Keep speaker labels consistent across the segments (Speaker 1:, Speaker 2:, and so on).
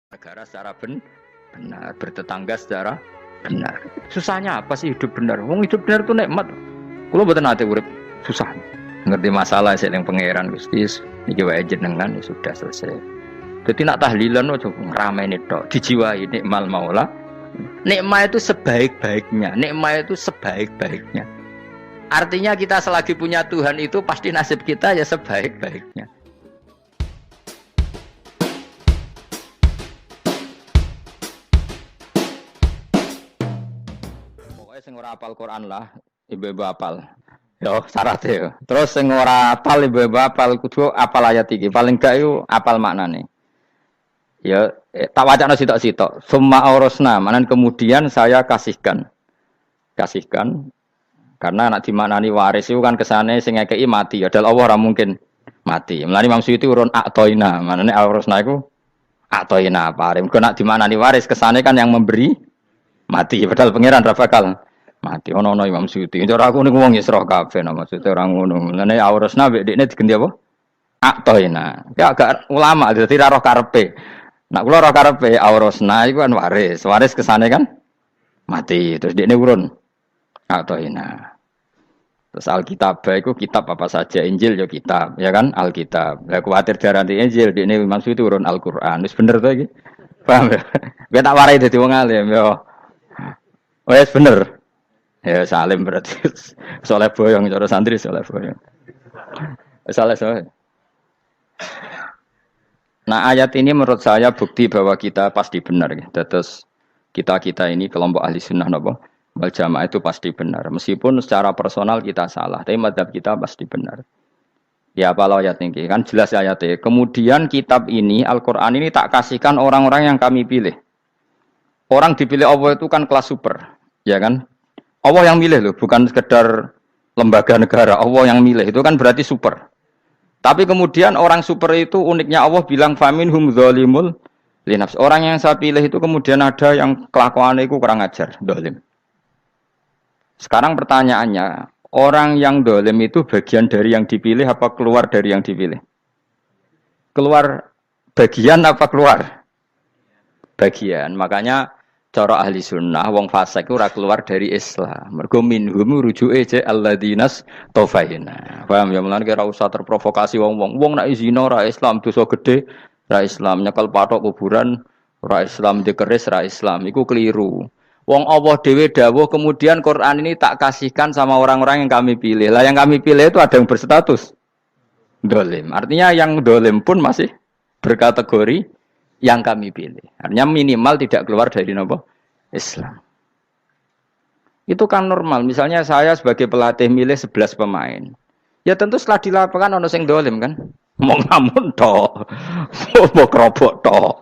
Speaker 1: negara secara benar, bertetangga secara benar. Susahnya apa sih hidup benar? Wong hidup benar itu nikmat. Kulo mboten nate urip susah. Ngerti masalah sing yang pangeran Gusti iki wae jenengan ya sudah selesai. Jadi nak tahlilan ojo ngrameni tok, dijiwai nikmal maula. Nikmat itu sebaik-baiknya, nikmat itu sebaik-baiknya. Artinya kita selagi punya Tuhan itu pasti nasib kita ya sebaik-baiknya. Pokoknya sing ora apal Quran lah, ibu-ibu apal. Yo syaratnya. Terus sing ora apal ibu-ibu apal kudu apal ayat iki. Paling gak yo apal maknane. Ya tak wacana sitok-sitok. Summa aurasna, manan kemudian saya kasihkan karena anak dimaknani waris itu kan kesane sing ngekeki mati. Padahal Allah ora mungkin mati. Mulane Imam Suyuti urun atoina, manane aurasna iku atoina paring. Kok nak dimaknani waris kesane kan yang memberi mati. Padahal pangeran ra bakal mati. Ono Imam Suyuti. Cara aku niku wong Isra kabeh no maksudnya ora ngono. Mulane aurasna mek dekne diganti apa? Atoina. Ya agak ulama dadi ra roh karepe. Nak kula ora karepe aurasna iku kan waris. Waris kesane kan mati. Terus dekne urun atoina. Terus Alkitab itu kitab apa saja, Injil ya kitab, ya kan Alkitab. Lah kuwatir darani Injil, dene maksud itu urun Al-Qur'an. Wis bener to iki? Paham ya? Kowe tak warai dadi wong alim ya. Wis bener. Ya salim berarti. Soleh boyong cara santri soleh boyong. Saleh. Nah, ayat ini menurut saya bukti bahwa kita pasti benar gitu. Terus kita ini kelompok ahli sunnah napa? Wal jamaah itu pasti benar. Meskipun secara personal kita salah, tapi mazhab kita pasti benar. Ya apa ayat ini? Kan jelas ayatnya. Kemudian kitab ini, Al-Quran ini tak kasihkan orang-orang yang kami pilih. Orang dipilih Allah itu kan kelas super. Ya kan? Allah yang milih loh, bukan sekedar lembaga negara. Allah yang milih, itu kan berarti super. Tapi kemudian orang super itu uniknya Allah bilang faminhum dzalimul linafs. Orang yang saya pilih itu kemudian ada yang kelakuannya itu kurang ajar, zalim. Sekarang pertanyaannya, orang yang dolim itu bagian dari yang dipilih apa keluar dari yang dipilih? Keluar bagian apa keluar? Bagian. Makanya cara ahli sunnah, wong fasik itu keluar dari Islam. Mergo minhum rujuke je alladinas tofaina. Paham ya? Mulane kira usah terprovokasi wong-wong. Wong nak zina ra Islam, dosa gede ra Islam, nyekel patok kuburan ra Islam, dikeris ra Islam. Iku keliru. Wong Allah dhewe dawuh kemudian Quran ini tak kasihkan sama orang-orang yang kami pilih. Lah yang kami pilih itu ada yang berstatus dolim. Artinya yang dolim pun masih berkategori yang kami pilih. Artinya minimal tidak keluar dari nopo Islam. Itu kan normal. Misalnya saya sebagai pelatih milih 11 pemain. Ya tentu setelah di lapangan ono sing dolim kan. Mau ngamun toh. Mau kerobok toh.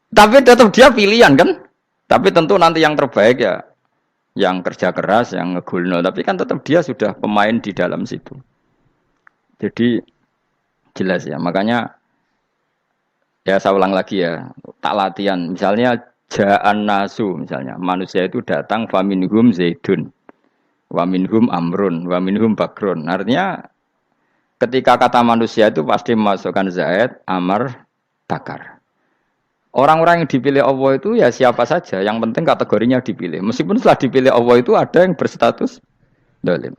Speaker 1: Tapi tetap dia pilihan kan. Tapi tentu nanti yang terbaik ya yang kerja keras, yang ngegulno. Tapi kan tetap dia sudah pemain di dalam situ. Jadi jelas ya. Makanya ya saya ulang lagi ya. Tak latihan. Misalnya ja'an nasu. Misalnya manusia itu datang faminhum zaidun. Waminhum amrun. Waminhum bakrun. Artinya ketika kata manusia itu pasti memasukkan zaid, amr, bakar. Orang-orang yang dipilih Allah itu ya siapa saja, yang penting kategorinya dipilih. Meskipun setelah dipilih Allah itu ada yang berstatus dolim.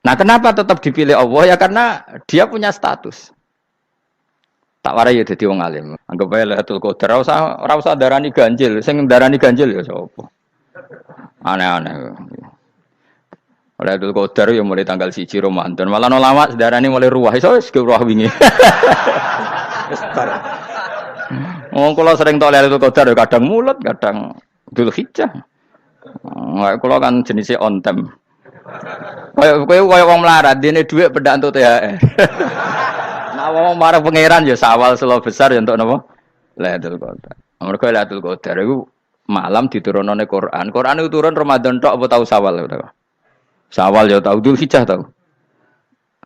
Speaker 1: Nah kenapa tetap dipilih Allah? Ya karena dia punya status. Tak warai ya jadi wong alim. Anggap aja Lailatul Qadar. Ora usah darani ganjil. Sing darani ganjil ya sapa? Aneh-aneh. Lailatul Qadar ya mulai tanggal 1 Ramadan. Malah ulama darani mulai ruwah. Iso wis ruwah wingi. Oh, kalau sering tolak itu Qadar kadang mulut, kadang Dzulhijjah. Kalau kan jenisnya on time. Kayak wong melarat, dene dhuwit pedak untuk THR. Nah, wong marah pangeran ya Sawal selo besar ya untuk napa? Lailatul Qadar. Mergo Lailatul Qadar iku malam diturunane Quran. Quran itu turun Ramadan tok apa tahu Sawal ya? Sawal ya tahu, Dzulhijjah tahu.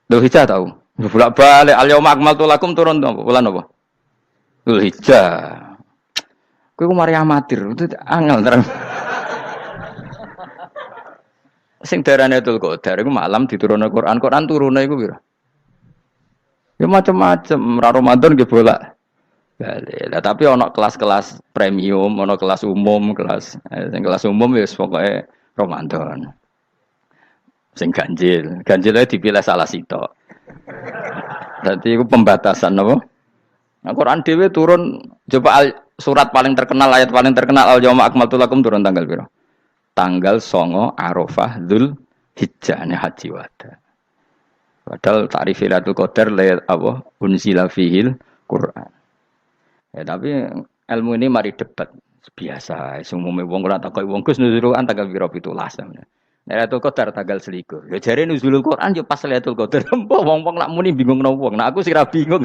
Speaker 1: Dzulhijjah tahu. Bolak-balik al-yauma akmaltu lakum turun bulan apa? Dzulhijjah. Kowe ku mari amatir, itu angel terang. Sing darane Lailatul Qadar iku malam diturunne Quran. Quran turune iku pira? Ya macam-macam, ra Ramadan nggih bolak. Balik. Lah tapi ono kelas-kelas premium, ono kelas umum, kelas umum wis pokoke Ramadan. Sing ganjil, ganjilnya dipilih salah sitok. Berarti itu pembatasan apa? Nah, Quran dhewe turun coba surat paling terkenal, ayat paling terkenal al yauma akmaltu lakum turun tanggal piro? Tanggal 9 Arafah Dzulhijjah haji wada. Padahal ta'rif Lailatul Qadar apa unzila fihil Quran. Ya tapi ilmu ini mari debat biasa. Umumnya wong ora takok wong Gus nuzul Quran tanggal piro 17. Lailatul Qadar tanggal 21. Ya jare nuzulul Quran yo pas Lailatul Qadar. Mbok wong-wong nak muni bingung nang wong. Nah aku sih ra bingung.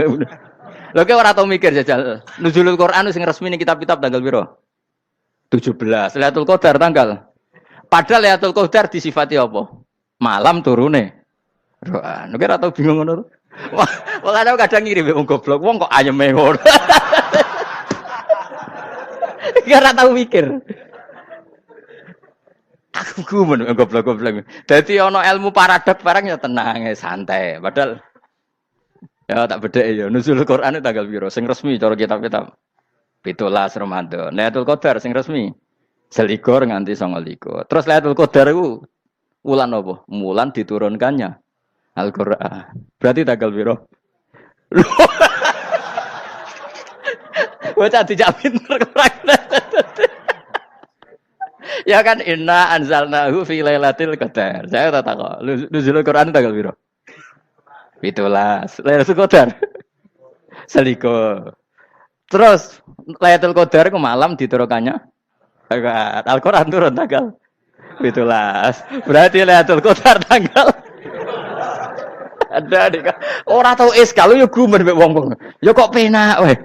Speaker 1: Lho kok ora tau mikir jajal. Nuzulul Quran sing resmi ning kitab-kitab tanggal piro? 17. Lailatul Qadar tanggal. Padahal Lailatul Qadar disifati apa? Malam turune. Quran. Nek ora tau bingung ngono. Wong kadang ngiri wong goblok. Wong kok ayeme ngono. Ora tau mikir. Aku gumun goblok-goblok. Dadi ana ilmu paradok barang ya tenang, santai. Padahal ya tak bedhek ya. Nuzul Quran tanggal piro? Sing resmi cara kitab-kitab 17 Ramadan. Lailatul Qadar sing resmi 21 nganti 29. Terus Lailatul Qadar iku wulan apa? Wulan diturunkannya Al-Qur'an. Berarti tanggal piro? Bocah dijak pinter ya kan inna anzalnahu fi lailatul qadar. Saya tak tahu. Nuzul Quran tanggal piro? 17. Lailatul Qadar. Seliko. Terus Lailatul Qadar ke malam diturunkannya Al-Qur'an turun tanggal 17. Berarti Lailatul Qadar tanggal ada dik. Ora tau iskal yo gumen mek wong-wong. Yo kok penak weh.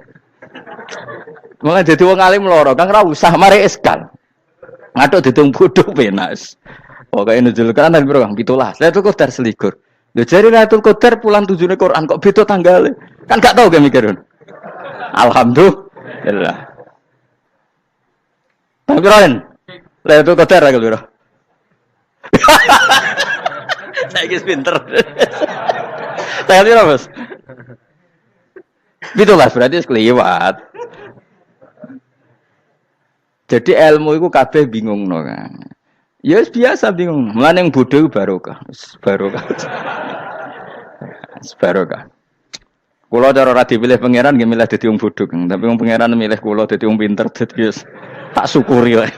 Speaker 1: Mulai dadi wong alim loro, Kang ora usah mari iskal. Ngaduk ditung bodho penak. Pokoke nuzul Quran nang piro Kang? 17. Lailatul Qadar selikur. Lho jare Lailatul Qadar pulang tujune Quran kok beda tanggale. Kan gak tau ge mikir. Alhamdulillah. Tangguran. Lailatul Qadar tanggal piro? Saiki pinter. Tanggal piro, Bos? 17 berarti kelewat. Jadi ilmu itu kabeh bingung no kan. Ya biasa bingung. Mulane yang bodoh barokah. Barokah. Barokah. Kula cara ora dipilih pangeran nggih milih dadi wong bodoh, tapi wong pangeran milih kula dadi wong pinter dadi tak syukuri wae.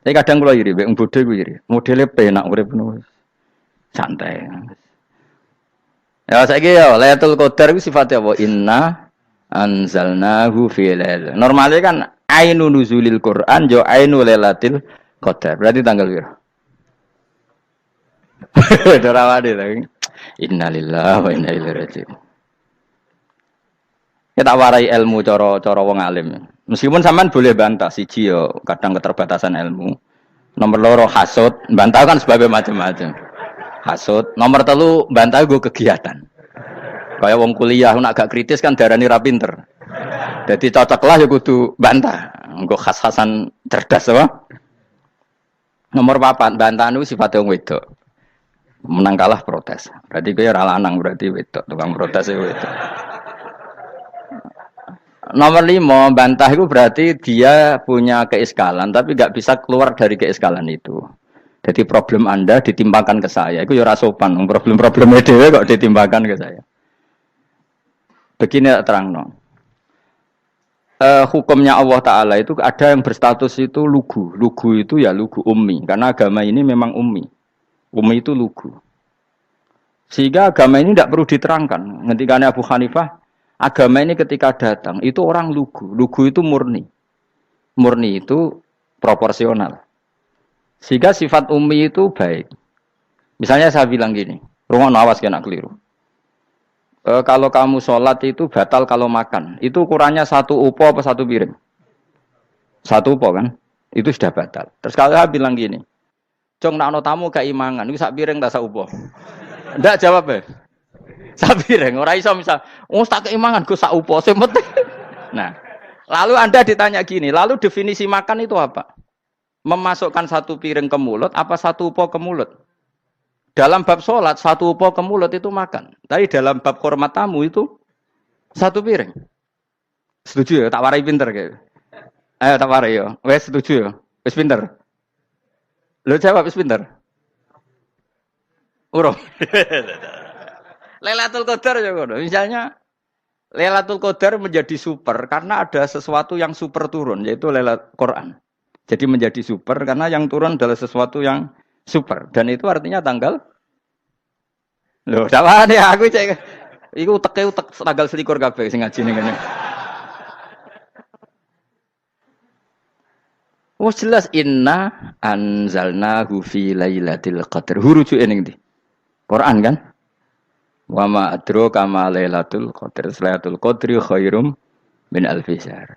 Speaker 1: Tapi kadang kula iri wong bodoh iku iri. Modele penak urip ngono. Santai. Ya saiki ya Lailatul Qadar iku sifatnya apa? Inna anzalnahu fi lailatul. Normalnya kan ainu nuzulil Quran jo ainu lailatul qadar. Berarti tanggal piro? Dorawade lagi. Innalillahi wa inna ilaihi raji'un. Kita warai ilmu cara wong alim. Meskipun sampean boleh bantah siji yo kadang keterbatasan ilmu. Nomor loro hasud, bantah kan sebab macam-macam. Hasud, nomor 3 bantah gue kegiatan. Kayak wong kuliah nak gak kritis kan darani ra pinter. Jadi cocoklah ya kudu bantah. Engko khas-khasan cerdas apa? Nomor 4 bantahan itu sifatnya wong wedok. Menang kalah protes. Berarti kowe ora lanang berarti wedok, tukang protes itu wedok. Nomor 5 bantah itu berarti dia punya keiskalan tapi gak bisa keluar dari keiskalan itu. Jadi problem Anda ditimpakan ke saya. Itu ya ora sopan. Problem-problemnya dhewe kok ditimpakan ke saya. Begini terangno. Hukumnya Allah Ta'ala itu ada yang berstatus itu lugu. Lugu itu ya lugu ummi. Karena agama ini memang ummi. Ummi itu lugu. Sehingga agama ini tidak perlu diterangkan. Ketika Abu Hanifah, agama ini ketika datang, itu orang lugu. Lugu itu murni. Murni itu proporsional. Sehingga sifat ummi itu baik. Misalnya saya bilang gini, rumah awas kena keliru. Kalau kamu sholat itu batal kalau makan. Itu ukurannya 1 upo apa 1 piring? 1 upo kan? Itu sudah batal. Terus kalau saya bilang gini, Jong nak tamu keimangan, itu 1 piring tak 1 upo. Ndak jawab ya? 1 piring. Orang iso misal, tak keimangan, gue 1 upo. Nah, lalu Anda ditanya gini, lalu definisi makan itu apa? Memasukkan 1 piring ke mulut, apa 1 upo ke mulut? Dalam bab sholat, 1 upo ke mulut itu makan. Tapi dalam bab hormat tamu itu 1 piring. Setuju ya? Tak warai pinter kayak. Ayo tak warai ya. Wes setuju ya? Wes pinter. Lo jawab wes pinter. Urung. Lailatul Qadar ya ngono. Misalnya Lailatul Qadar menjadi super karena ada sesuatu yang super turun yaitu Lailatul Quran. Jadi menjadi super karena yang turun adalah sesuatu yang super dan itu artinya tanggal. Loh, sama nih aku cek. Iku utek tanggal 21 kabeh sing ngaji ning kene. Wes jelas inna anzalnahu fi lailatul qadar. Huruju ning ndi? Quran kan? Wa ma adraka ma lailatul qadar. Lailatul qadri khairum min alfi syahr.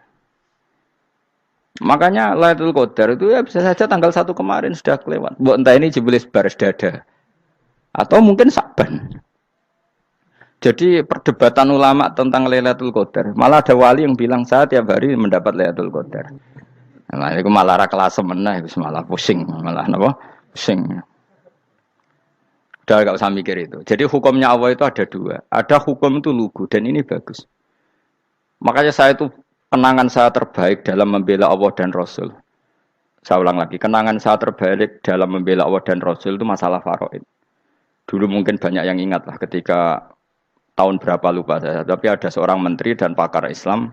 Speaker 1: Makanya Lailatul Qadar itu ya bisa saja tanggal 1 kemarin sudah kelewat. Mbok entah ini jebelis baris dada. Atau mungkin Saban. Jadi perdebatan ulama tentang Lailatul Qadar. Malah ada wali yang bilang saya tiap hari mendapat Lailatul Qadar. Nah, itu malah ra kelas meneh, malah pusing, malah napa? Pusing. Udah gak usah mikir itu. Jadi hukumnya Allah itu ada dua. Ada hukum itu lugu dan ini bagus. Makanya saya itu kenangan saya terbaik dalam membela Allah dan Rasul. Saya ulang lagi, kenangan saya terbaik dalam membela Allah dan Rasul itu masalah faraid. Dulu mungkin banyak yang ingat lah ketika tahun berapa lupa saya. Tapi ada seorang menteri dan pakar Islam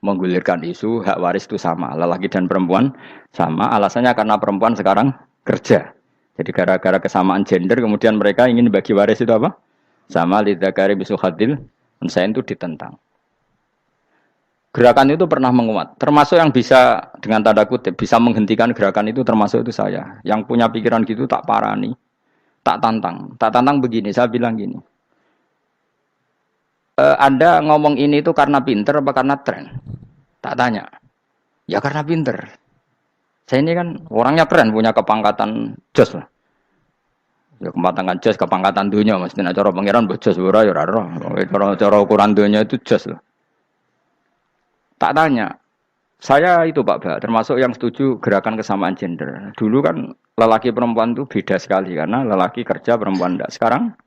Speaker 1: menggulirkan isu hak waris itu sama. Lelaki dan perempuan sama. Alasannya karena perempuan sekarang kerja. Jadi gara-gara kesamaan gender kemudian mereka ingin bagi waris itu apa? Sama lidzakari bisu hadil. Saya itu ditentang. Gerakan itu pernah menguat, termasuk yang bisa dengan tanda kutip bisa menghentikan gerakan itu termasuk itu saya. Yang punya pikiran gitu tak parani, tak tantang begini. Saya bilang gini, Anda ngomong ini itu karena pinter apa karena tren? Tak tanya, ya karena pinter. Saya ini kan orangnya keren, punya kepangkatan jos lah. Ya kepangkatan jos, kepangkatan dunia, mesti cara pangeran bojos ora ya ora. Cara ukuran dunia itu jos lah. Tak tanya, saya itu Pak Ba, termasuk yang setuju gerakan kesamaan gender. Dulu kan lelaki perempuan itu beda sekali karena lelaki kerja perempuan tidak. Sekarang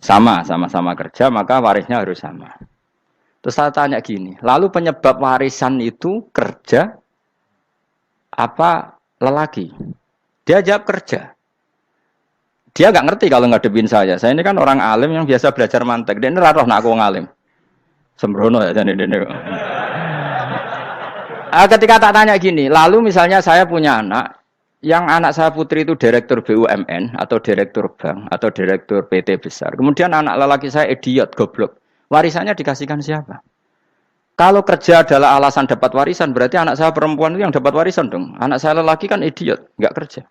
Speaker 1: sama-sama kerja maka warisnya harus sama. Terus saya tanya gini, lalu penyebab warisan itu kerja apa lelaki? Dia jawab kerja. Dia nggak ngerti kalau ngadepin saya. Saya ini kan orang alim yang biasa belajar mantek. Dia ini raro nak aku ngalim. Sembrono ya jadi ini. Ketika tak tanya gini, lalu misalnya saya punya anak, yang anak saya putri itu direktur BUMN atau direktur bank atau direktur PT besar. Kemudian anak lelaki saya idiot, goblok. Warisannya dikasihkan siapa? Kalau kerja adalah alasan dapat warisan, berarti anak saya perempuan itu yang dapat warisan dong. Anak saya lelaki kan idiot, nggak kerja.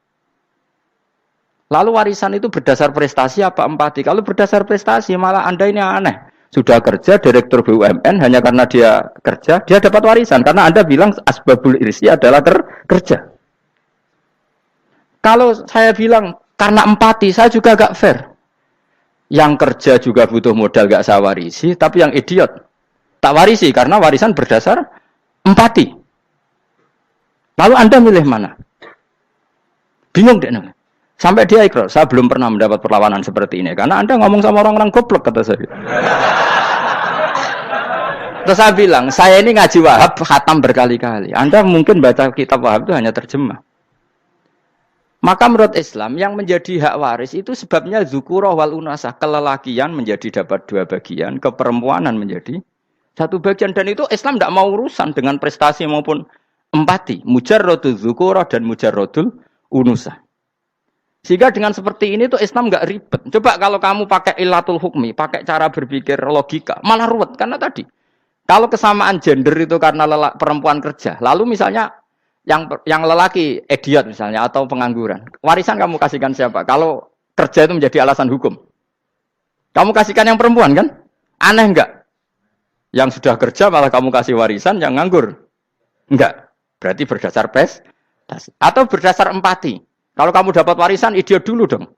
Speaker 1: Lalu warisan itu berdasar prestasi apa empati? Kalau berdasar prestasi malah Anda ini aneh. Sudah kerja direktur BUMN hanya karena dia kerja, dia dapat warisan karena Anda bilang asbabul irsi adalah kerja. Kalau saya bilang karena empati, saya juga gak fair. Yang kerja juga butuh modal gak saya warisi, tapi yang idiot tak warisi karena warisan berdasar empati. Lalu Anda milih mana? Bingung deh. Sampai dia ikrar, saya belum pernah mendapat perlawanan seperti ini. Karena Anda ngomong sama orang-orang goblok, kata saya. Terus saya bilang, saya ini ngaji Wahab, khatam berkali-kali. Anda mungkin baca kitab Wahab itu hanya terjemah. Maka menurut Islam, yang menjadi hak waris itu sebabnya zukurah wal unasah. Kelelakian menjadi dapat 2 bagian, keperempuanan menjadi 1 bagian. Dan itu Islam tidak mau urusan dengan prestasi maupun empati. Mujarrodul zukurah dan mujarrodul unusah. Sehingga dengan seperti ini tuh Islam nggak ribet. Coba kalau kamu pakai ilatul hukmi, pakai cara berpikir logika, malah ruwet. Karena tadi, kalau kesamaan gender itu karena perempuan kerja, lalu misalnya yang lelaki idiot misalnya atau pengangguran, warisan kamu kasihkan siapa? Kalau kerja itu menjadi alasan hukum, kamu kasihkan yang perempuan kan? Aneh nggak? Yang sudah kerja malah kamu kasih warisan, yang nganggur? Enggak. Berarti berdasar prestasi atau berdasar empati. Kalau kamu dapat warisan, idiot dulu dong.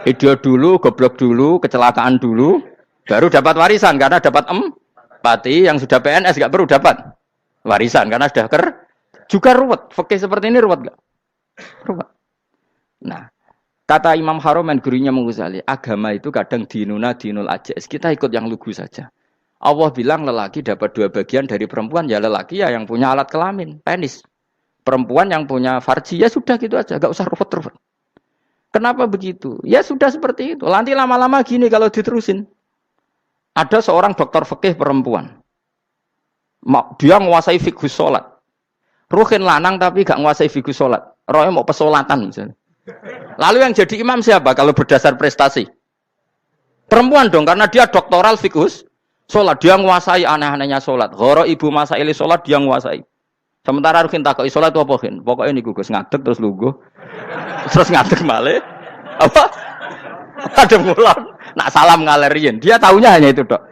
Speaker 1: Idiot dulu, goblok dulu, kecelakaan dulu, baru dapat warisan. Karena dapat empati, yang sudah PNS nggak perlu dapat warisan. Karena sudah juga ruwet. Fikih seperti ini ruwet nggak? Ruwet. Nah, kata Imam Haromen, gurunya Ghazali, agama itu kadang dinuna dinul ajais. Kita ikut yang lugu saja. Allah bilang lelaki dapat 2 bagian dari perempuan, ya lelaki ya yang punya alat kelamin, penis. Perempuan yang punya farji, ya sudah gitu aja, gak usah ruwet-ruwet. Kenapa begitu? Ya sudah seperti itu. Nanti lama-lama gini kalau diterusin. Ada seorang dokter fikih perempuan. Dia menguasai fikih sholat. Ruhin lanang tapi gak menguasai fikih sholat. Rohnya mau pesolatan misalnya. Lalu yang jadi imam siapa kalau berdasar prestasi? Perempuan dong, karena dia doktoral fikus sholat. Dia menguasai aneh-anehnya sholat. Horo ibu masaili sholat dia menguasai. Sementara Rukin takoi sholat itu apa Rukin? Pokoknya ini gugus ngadeg terus lugu. Terus ngadeg malih. Apa? Ada ngulon. Nak salam ngalerin. Dia taunya hanya itu dok.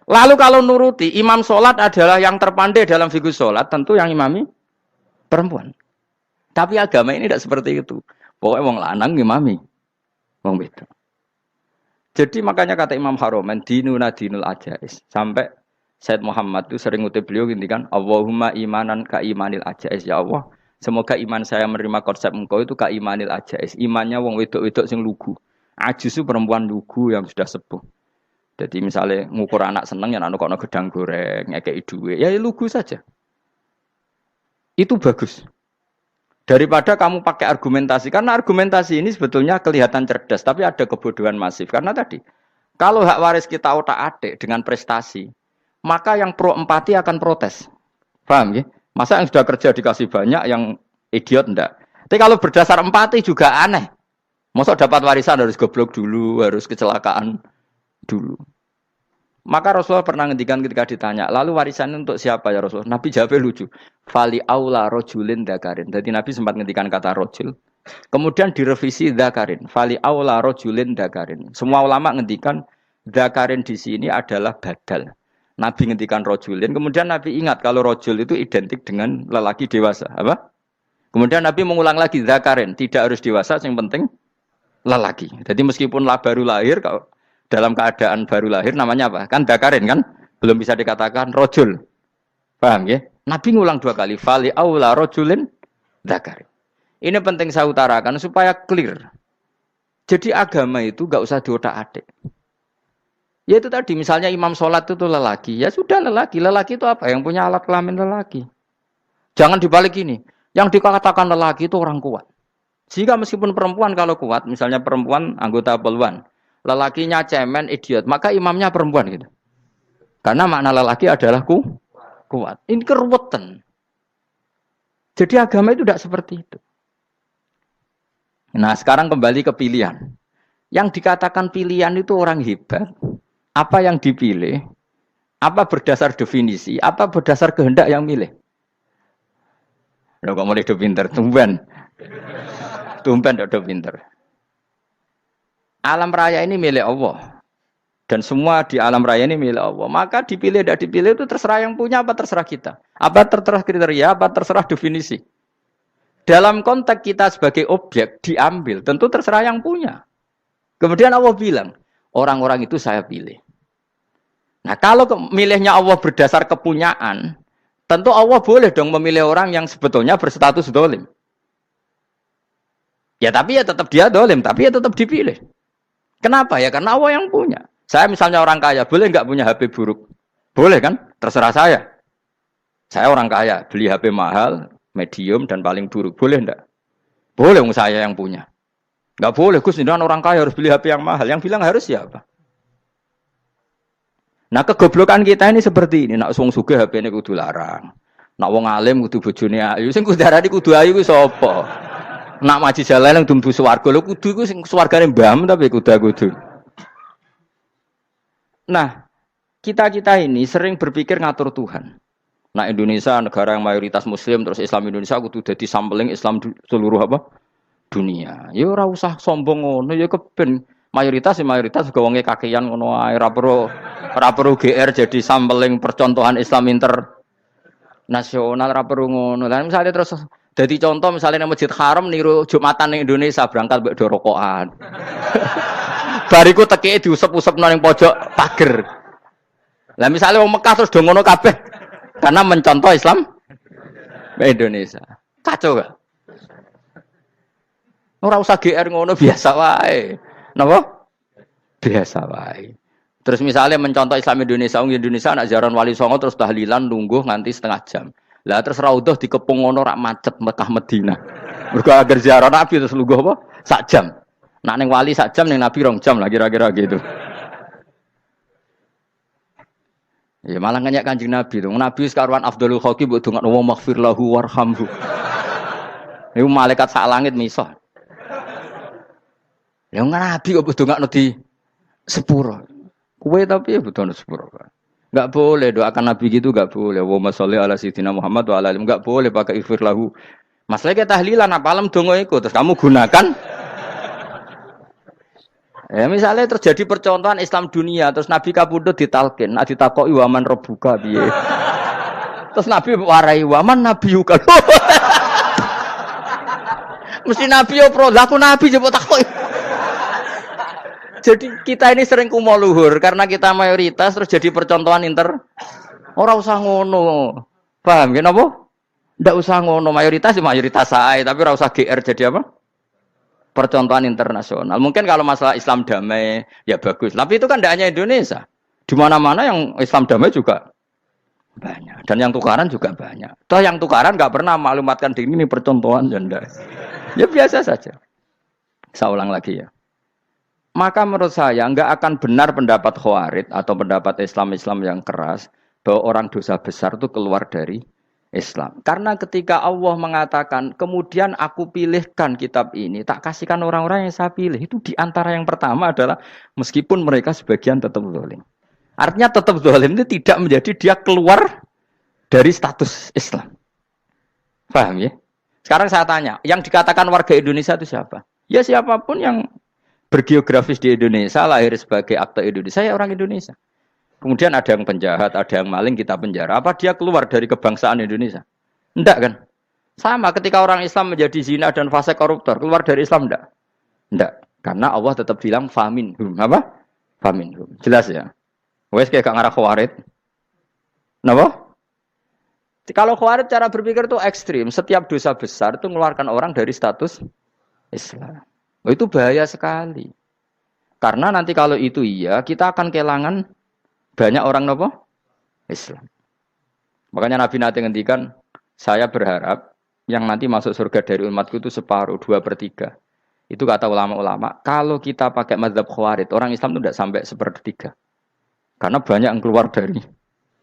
Speaker 1: Lalu kalau nuruti imam sholat adalah yang terpandai dalam fikus sholat. Tentu yang imami perempuan. Tapi agama ini tidak seperti itu. Pokoknya wong lanang imami. Wong beda. Jadi makanya kata Imam Haromen, dinuna dinul ajais. Sampai Said Muhammad itu sering ngutip beliau gini kan, Allahumma imanan ka imanil ajais. Ya Allah, semoga iman saya menerima konsep engkau itu ka imanil ajais. Imannya wong wedok-wedok sing lugu. Ajis itu perempuan lugu yang sudah sepuh. Jadi misalnya ngukur anak seneng ya anak kono gedang goreng, ngekei duwe, ya lugu saja. Itu bagus. Daripada kamu pakai argumentasi, karena argumentasi ini sebetulnya kelihatan cerdas, tapi ada kebodohan masif. Karena tadi, kalau hak waris kita otak-atik dengan prestasi, maka yang pro empati akan protes. Paham ya? Masa yang sudah kerja dikasih banyak, yang idiot enggak? Tapi kalau berdasar empati juga aneh. Masa dapat warisan harus goblok dulu, harus kecelakaan dulu. Maka Rasulullah pernah ngendikan ketika ditanya, lalu warisan untuk siapa ya Rasulullah? Nabi jawabnya lucu. Fali aula rojulin dakarin. Jadi Nabi sempat ngendikan kata rojul. Kemudian direvisi dakarin. Fali aula rojulin dakarin. Semua ulama ngendikan dakarin di sini adalah badal. Nabi ngendikan rojulin. Kemudian Nabi ingat kalau rojul itu identik dengan lelaki dewasa. Apa? Kemudian Nabi mengulang lagi dakarin. Tidak harus dewasa, yang penting lelaki. Jadi meskipun baru lahir, kalau dalam keadaan baru lahir namanya apa? Kan dakarin kan? Belum bisa dikatakan rojul. Paham ya? Nabi ngulang 2 kali. Fali aula rojulin dakarin. Ini penting saya utarakan supaya clear. Jadi agama itu gak usah diotak-atik. Ya itu tadi misalnya imam sholat itu lelaki. Ya sudah lelaki. Lelaki itu apa? Yang punya alat kelamin lelaki. Jangan dibalik ini. Yang dikatakan lelaki itu orang kuat. Sehingga meskipun perempuan kalau kuat. Misalnya perempuan anggota poluan. Lelakinya cemen, idiot, maka imamnya perempuan gitu. Karena makna lelaki adalah kuat. Ini keruwetan. Jadi agama itu tidak seperti itu. Nah sekarang kembali ke pilihan. Yang dikatakan pilihan itu orang hebat. Apa yang dipilih? Apa berdasar definisi? Apa berdasar kehendak yang milih? Loh kok mulai pinter? Tumben udah pinter. Alam raya ini milik Allah. Dan semua di alam raya ini milik Allah. Maka dipilih tidak dipilih itu terserah yang punya apa terserah kita. Apa terserah kriteria, apa terserah definisi. Dalam konteks kita sebagai objek diambil, tentu terserah yang punya. Kemudian Allah bilang, orang-orang itu saya pilih. Nah kalau milihnya Allah berdasar kepunyaan, tentu Allah boleh dong memilih orang yang sebetulnya berstatus dolim. Ya tapi ya tetap dia dolim, tapi ya tetap dipilih. Kenapa ya? Karena Allah yang punya. Saya misalnya orang kaya, boleh nggak punya HP buruk? Boleh kan? Terserah saya. Saya orang kaya, beli HP mahal, medium, dan paling buruk. Boleh enggak? Boleh, saya yang punya. Nggak boleh, Gus, ini orang kaya harus beli HP yang mahal. Yang bilang harus siapa? Nah, kegoblokan kita ini seperti ini. Nak wong sugih HP ini kudu larang. Nak wong alim kudu bojone ayu. Sing kudu darani kudu ayu ku sapa? Nak maji jalan kudu mlebu swarga. Lho kudu iku sing swargane mbam tapi kudu. Nah, kita ini sering berpikir ngatur Tuhan. Nah, Indonesia negara yang mayoritas muslim terus Islam Indonesia kudu dadi sampling Islam seluruh apa? Dunia. Ya ora usah sombong ngono ya keben mayoritas juga wonge kakean ngono ae ora perlu GR jadi sampling percontohan Islam internasional ora perlu ngono. Lah misalnya terus dadi contoh misalnya nang Masjid Haram niru Jumatan ning Indonesia berangkat mbek do rokokan. Bariku tekike diusep-usepno ning pojok pager. Lah misalnya wong Mekah terus do ngono kabeh karena mencontoh Islam Indonesia. Kacau gak? Ora usah GR ngono biasa wae. Napa? Biasa wae. Terus misalnya mencontoh Islam Indonesia, Indonesia anak jaran Wali Songo terus tahlilan nunggu nganti setengah jam. Lah terus raudhah dikepung ngono rak macet Mekah Madinah. Mergo agar ziarah Nabi terus lungguh apa? Sak jam. Nak ning wali sak jam ning Nabi 2 jam lah kira-kira gitu. Ya malah nganyak Kanjeng Nabi tuh. Nabi sekaruan afdhalul khalqi mbok dongakno wa maghfir lahu warhamhu. Iku malaikat sak langit misah. Ya Nabi kok dongakno di sepuro. Kowe tapi ya butuh sepuro. Enggak boleh doakan Nabi gitu enggak boleh. Wa sholli ala sayyidina Muhammad wa ala alihi enggak boleh pakai ighfir lahu. Masalahnya tahlilan apalem donga iku terus kamu gunakan. Ya misalnya terjadi percontohan Islam dunia terus Nabi kapundhut ditalkin, nek ditakoki waman rabbuka piye. Terus Nabi warai waman nabiyuka. Mesti Nabi yo pro, lah aku Nabi coba takoki. Jadi kita ini sering kumo luhur karena kita mayoritas terus jadi percontohan ora usah ngono. Paham ya napa? Ndak usah ngono, mayoritas sae, tapi ora usah GR jadi apa? Percontohan internasional. Mungkin kalau masalah Islam damai ya bagus. Tapi itu kan tidak hanya Indonesia. Di mana-mana yang Islam damai juga banyak. Dan yang tukaran juga banyak. Toh yang tukaran nggak pernah maklumatkan diri ini percontohan janda. Ya biasa saja. Saya ulang lagi ya. Maka menurut saya nggak akan benar pendapat Khawarij atau pendapat Islam yang keras bahwa orang dosa besar itu keluar dari Islam. Karena ketika Allah mengatakan, kemudian aku pilihkan kitab ini, tak kasihkan orang-orang yang saya pilih. Itu diantara yang pertama adalah, meskipun mereka sebagian tetap zalim. Artinya tetap zalim itu tidak menjadi dia keluar dari status Islam. Paham ya? Sekarang saya tanya, yang dikatakan warga Indonesia itu siapa? Ya siapapun yang bergeografis di Indonesia, lahir sebagai akte Indonesia, ya orang Indonesia. Kemudian ada yang penjahat, ada yang maling, kita penjara. Apa dia keluar dari kebangsaan Indonesia? Enggak kan? Sama ketika orang Islam menjadi zina dan fase koruptor, keluar dari Islam enggak? Enggak. Karena Allah tetap bilang faminhum. Apa? Faminhum. Jelas ya? Wes kayak gak ngarah Khawarij. Kenapa? Kalau Khawarij cara berpikir itu ekstrim. Setiap dosa besar itu mengeluarkan orang dari status Islam. Oh, itu bahaya sekali. Karena nanti kalau itu iya, kita akan kehilangan banyak orang nopo Islam. Makanya Nabi nanti ngendikan, saya berharap yang nanti masuk surga dari umatku itu separuh, 2/3. Itu kata ulama-ulama. Kalau kita pakai mazhab Khawarij, orang Islam itu tidak sampai 1/3. Karena banyak yang keluar dari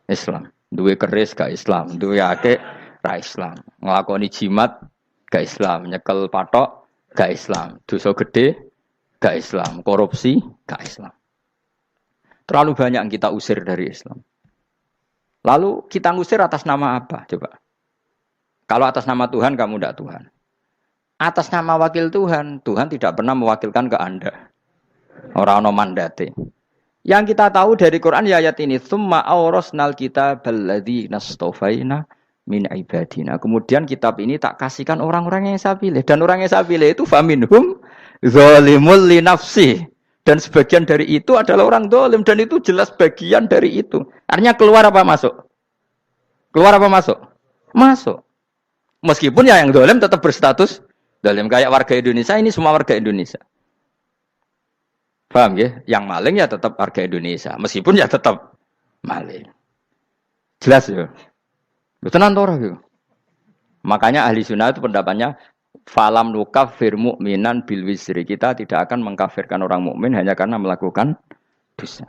Speaker 1: Islam. Duwe keris gak Islam, duwe akeh ra Islam. Nglakoni jimat gak Islam, nyekel patok gak Islam, dosa gede gak Islam, korupsi gak Islam. Terlalu banyak yang kita usir dari Islam. Lalu kita ngusir atas nama apa? Coba. Kalau atas nama Tuhan, kamu tidak Tuhan. Atas nama wakil Tuhan, Tuhan tidak pernah mewakilkan ke Anda. Orang-orang mandate. Yang kita tahu dari Quran ya ayat ini, tsumma awrasnal kitabal ladzina astafaina min ibadina. Kemudian kitab ini tak kasihkan orang-orang yang saya pilih. Dan orang yang saya pilih itu faminhum zalimul li nafsihi. Dan sebagian dari itu adalah orang dolim. Dan itu jelas bagian dari itu. Artinya keluar apa masuk? Keluar apa masuk? Masuk. Meskipun ya yang dolim tetap berstatus dolim. Kayak warga Indonesia, ini semua warga Indonesia. Paham ya? Yang maling ya tetap warga Indonesia. Meskipun ya tetap maling. Jelas ya? Tenang torah ya? Makanya ahli sunnah itu pendapatnya falam nukafir mu'minan bil wisri. Kita tidak akan mengkafirkan orang mukmin hanya karena melakukan dosa.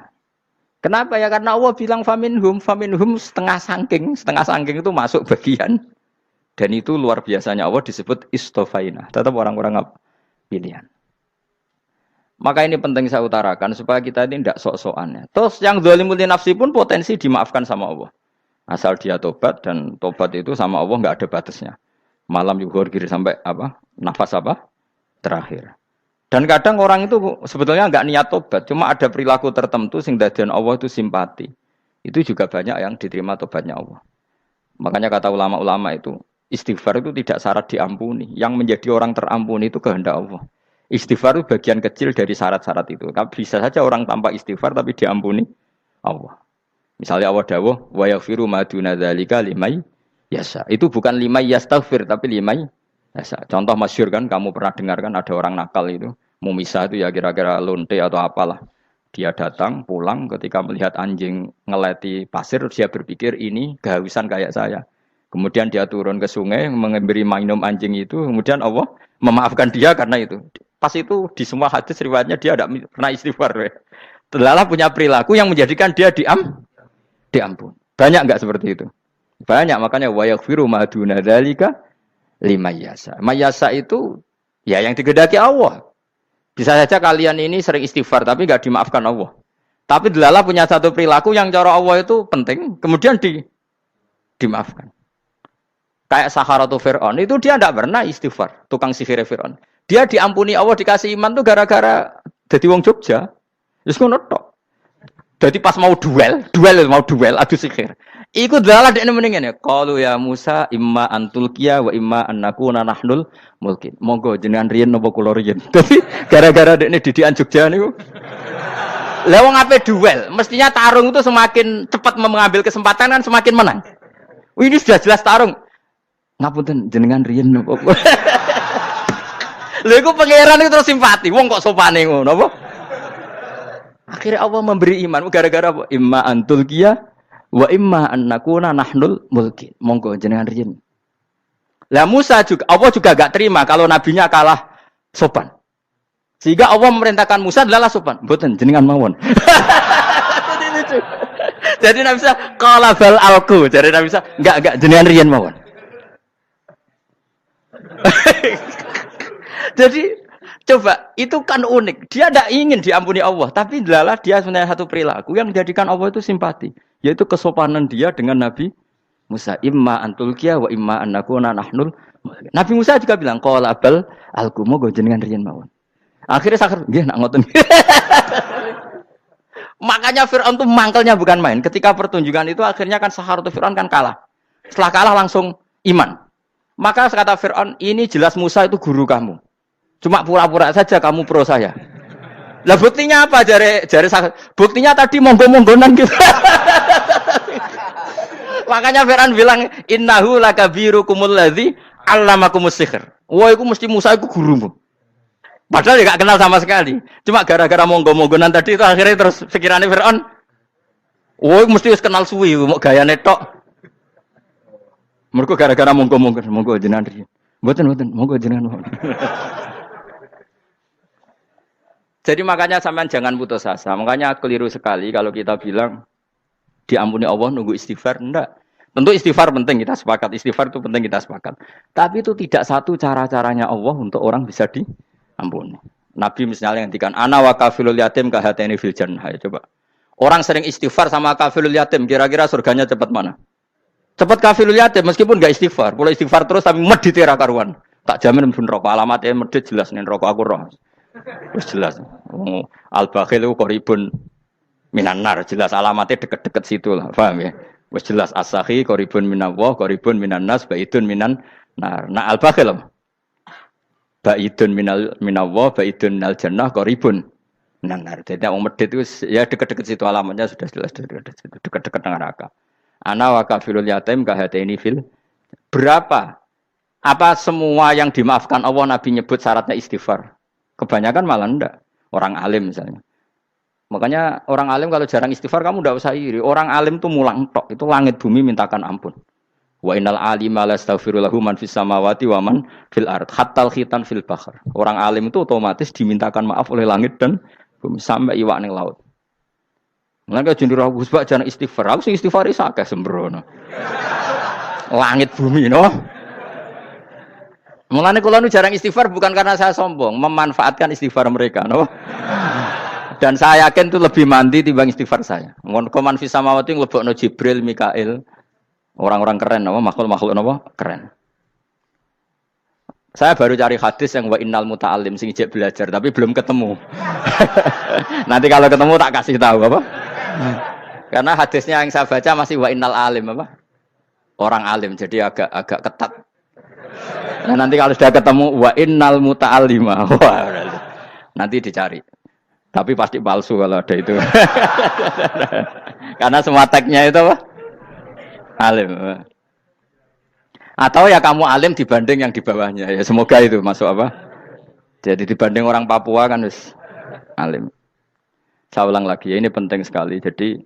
Speaker 1: Kenapa ya? Karena Allah bilang faminhum setengah sangking itu masuk bagian. Dan itu luar biasanya Allah disebut istofaina. Tetap orang-orang pilihan. Maka ini penting saya utarakan supaya kita ini tidak sok-sokan. Terus yang zalimul nafsi pun potensi dimaafkan sama Allah. Asal dia tobat, dan tobat itu sama Allah nggak ada batasnya. Malam yuhur kiri sampai apa? Nafas apa? Terakhir. Dan kadang orang itu sebetulnya nggak niat tobat, cuma ada perilaku tertentu sehingga dadian Allah itu simpati. Itu juga banyak yang diterima tobatnya Allah. Makanya kata ulama-ulama itu, istighfar itu tidak syarat diampuni. Yang menjadi orang terampuni itu kehendak Allah. Istighfar itu bagian kecil dari syarat-syarat itu. Bisa saja orang tanpa istighfar tapi diampuni Allah. Misalnya Allah dawuh, wa yaghfiru ma duna dzalika limay yasha. Itu bukan limay yastaghfir tapi limay yasha. Contoh masyhur kan, kamu pernah dengar kan ada orang nakal itu, mau misah itu ya kira-kira lonte atau apalah. Dia datang pulang ketika melihat anjing ngeleti pasir, dia berpikir ini kehausan kayak saya. Kemudian dia turun ke sungai memberi minum anjing itu, kemudian Allah memaafkan dia karena itu. Pas itu di semua hadis riwayatnya dia tidak pernah istighfar. Lalu punya perilaku yang menjadikan dia diampun. Banyak enggak seperti itu? Banyak, makanya wa yaghfiru ma duna dzalika liman yasha. Mayasa itu ya yang digedaki Allah. Bisa saja kalian ini sering istighfar tapi enggak dimaafkan Allah. Tapi delala punya satu perilaku yang cara Allah itu penting, kemudian dimaafkan. Kayak Saharatu Fir'aun, itu dia tidak pernah istighfar, tukang sihir Fir'aun. Dia diampuni Allah, dikasih iman tuh gara-gara jadi wong Jogja. Terus ngono tok. Jadi pas mau duel adu sihir. Iku dalah dekne mendingan ya. Qalu ya Musa imma antulqiya wa imma annakuna nahnul mulkin. Monggo jenengan riyen napa kula riyen. Dadi gara-gara dekne didikan Jogja niku. Lah wong ape duel, mestinya tarung itu semakin cepat mengambil kesempatan kan semakin menang. Ini sudah jelas tarung. Ngapunten jenengan riyen napa. Lha iku pangeran itu terus simpati. Wong kok sopane ngono apa? Akhirnya Allah memberi iman gara-gara apa? Imma antulqiya wa imma annakuna nahnul mulkin. Monggo jenengan riyen. Lah Musa juga Allah juga enggak terima kalau nabinya kalah sopan. Sehingga Allah memerintahkan Musa adalah sopan. Mboten jenengan mawon. Jadi Nabi Musa qala bal alqu. Jadi Nabi Musa enggak jenengan riyen mawon. Jadi coba, itu kan unik. Dia tidak ingin diampuni Allah, tapi adalah dia sebenarnya satu perilaku yang menjadikan Allah itu simpati, yaitu kesopanan dia dengan Nabi Musa. Imma antulqiya wa imma annakuna nahnul. Nabi Musa juga bilang qala bal alqu moga jenengan riyen mawon. Akhirnya sakar nggih nak ngoten. Makanya Firaun tuh mangkelnya bukan main. Ketika pertunjukan itu akhirnya kan Saharatu Firaun kan kalah. Setelah kalah langsung iman. Maka kata Firaun, ini jelas Musa itu guru kamu. Cuma pura-pura saja kamu pro saya. Lah buktinya apa? Jare buktinya tadi monggo-monggonan gitu. Makanya Fir'aun bilang innahu lakabirukumul ladzi 'allamakumus sihr. Wah, iku mesti Musa iku gurumu. Padahal dia enggak kenal sama sekali. Cuma gara-gara monggo-monggonan tadi itu akhirnya terus pikirannya Fir'aun. Wah, mesti wis kenal suwi, mau gayane tok. Mergo gara-gara monggo-monggon, monggo jenengan riyen. Mboten, monggo jenengan. Jadi makanya sampean jangan putus asa. Makanya keliru sekali kalau kita bilang diampuni Allah nunggu istighfar. Enggak. Tentu istighfar penting, kita sepakat. Istighfar itu penting, kita sepakat. Tapi itu tidak satu cara-caranya Allah untuk orang bisa diampuni. Nabi misalnya yang ngendikan ana wa kafilul yatim kahateni fil jannah. Coba. Orang sering istighfar sama kafilul yatim, kira-kira surganya cepat mana? Cepat kafilul yatim meskipun enggak istighfar. Kalau istighfar terus tapi medhit ra karuan. Tak jamin pun rokok alamatnya medhit jelas nih rokok aku roh. Wis jelas. Al-bakhil itu qoribun minan nar, jelas alamatnya deket-deket situ lah, paham ya? Wis jelas as-sakhi qoribun minallah, qoribun minan nas, baidun minan nar. Nah al-bakhil baidun minallah, baidun minal jannah, qoribun minan nar. Jadi wong medhit itu ya deket-deket situ alamatnya sudah jelas deket-deket neraka. Ana wa kafilul yatim kahataini fil. Berapa? Apa semua yang dimaafkan Allah Nabi nyebut syaratnya istighfar? Kebanyakan malah enggak. Orang alim misalnya. Makanya orang alim kalau jarang istighfar kamu enggak usah iri. Orang alim tuh mulang tok. Itu langit bumi mintakan ampun. Wa innal alima lastaghfiru lahu man fis samawati wa man fil ard. Hattal khitan fil bahr. Orang alim itu otomatis dimintakan maaf oleh langit dan bumi sampai iwak ning laut. Mulane jenenge Gus Bak jarang istighfar. Aku sing istighfar is akeh sembrono. Langit bumi no. Mulane kula nu jarang istighfar bukan karena saya sombong, memanfaatkan istighfar mereka, no. Dan saya yakin itu lebih mandi timbang istighfar saya. Mun koman fi samawati nglebokno Jibril, Mikail, orang-orang keren, no, makhluk-makhluk no, keren. Saya baru cari hadis yang wa innal muta'allim sing ijek belajar tapi belum ketemu. Nanti kalau ketemu tak kasih tahu apa? Karena hadisnya yang saya baca masih wa innal alim apa? Orang alim jadi agak ketat. Nah, nanti kalau sudah ketemu wa innal muta'allima. Wah, nanti dicari. Tapi pasti palsu kalau ada itu. Karena semua tagnya itu apa? Alim. Atau ya kamu alim dibanding yang di bawahnya. Ya semoga itu masuk apa? Jadi dibanding orang Papua kan wis alim. Saya ulang lagi, ini penting sekali. Jadi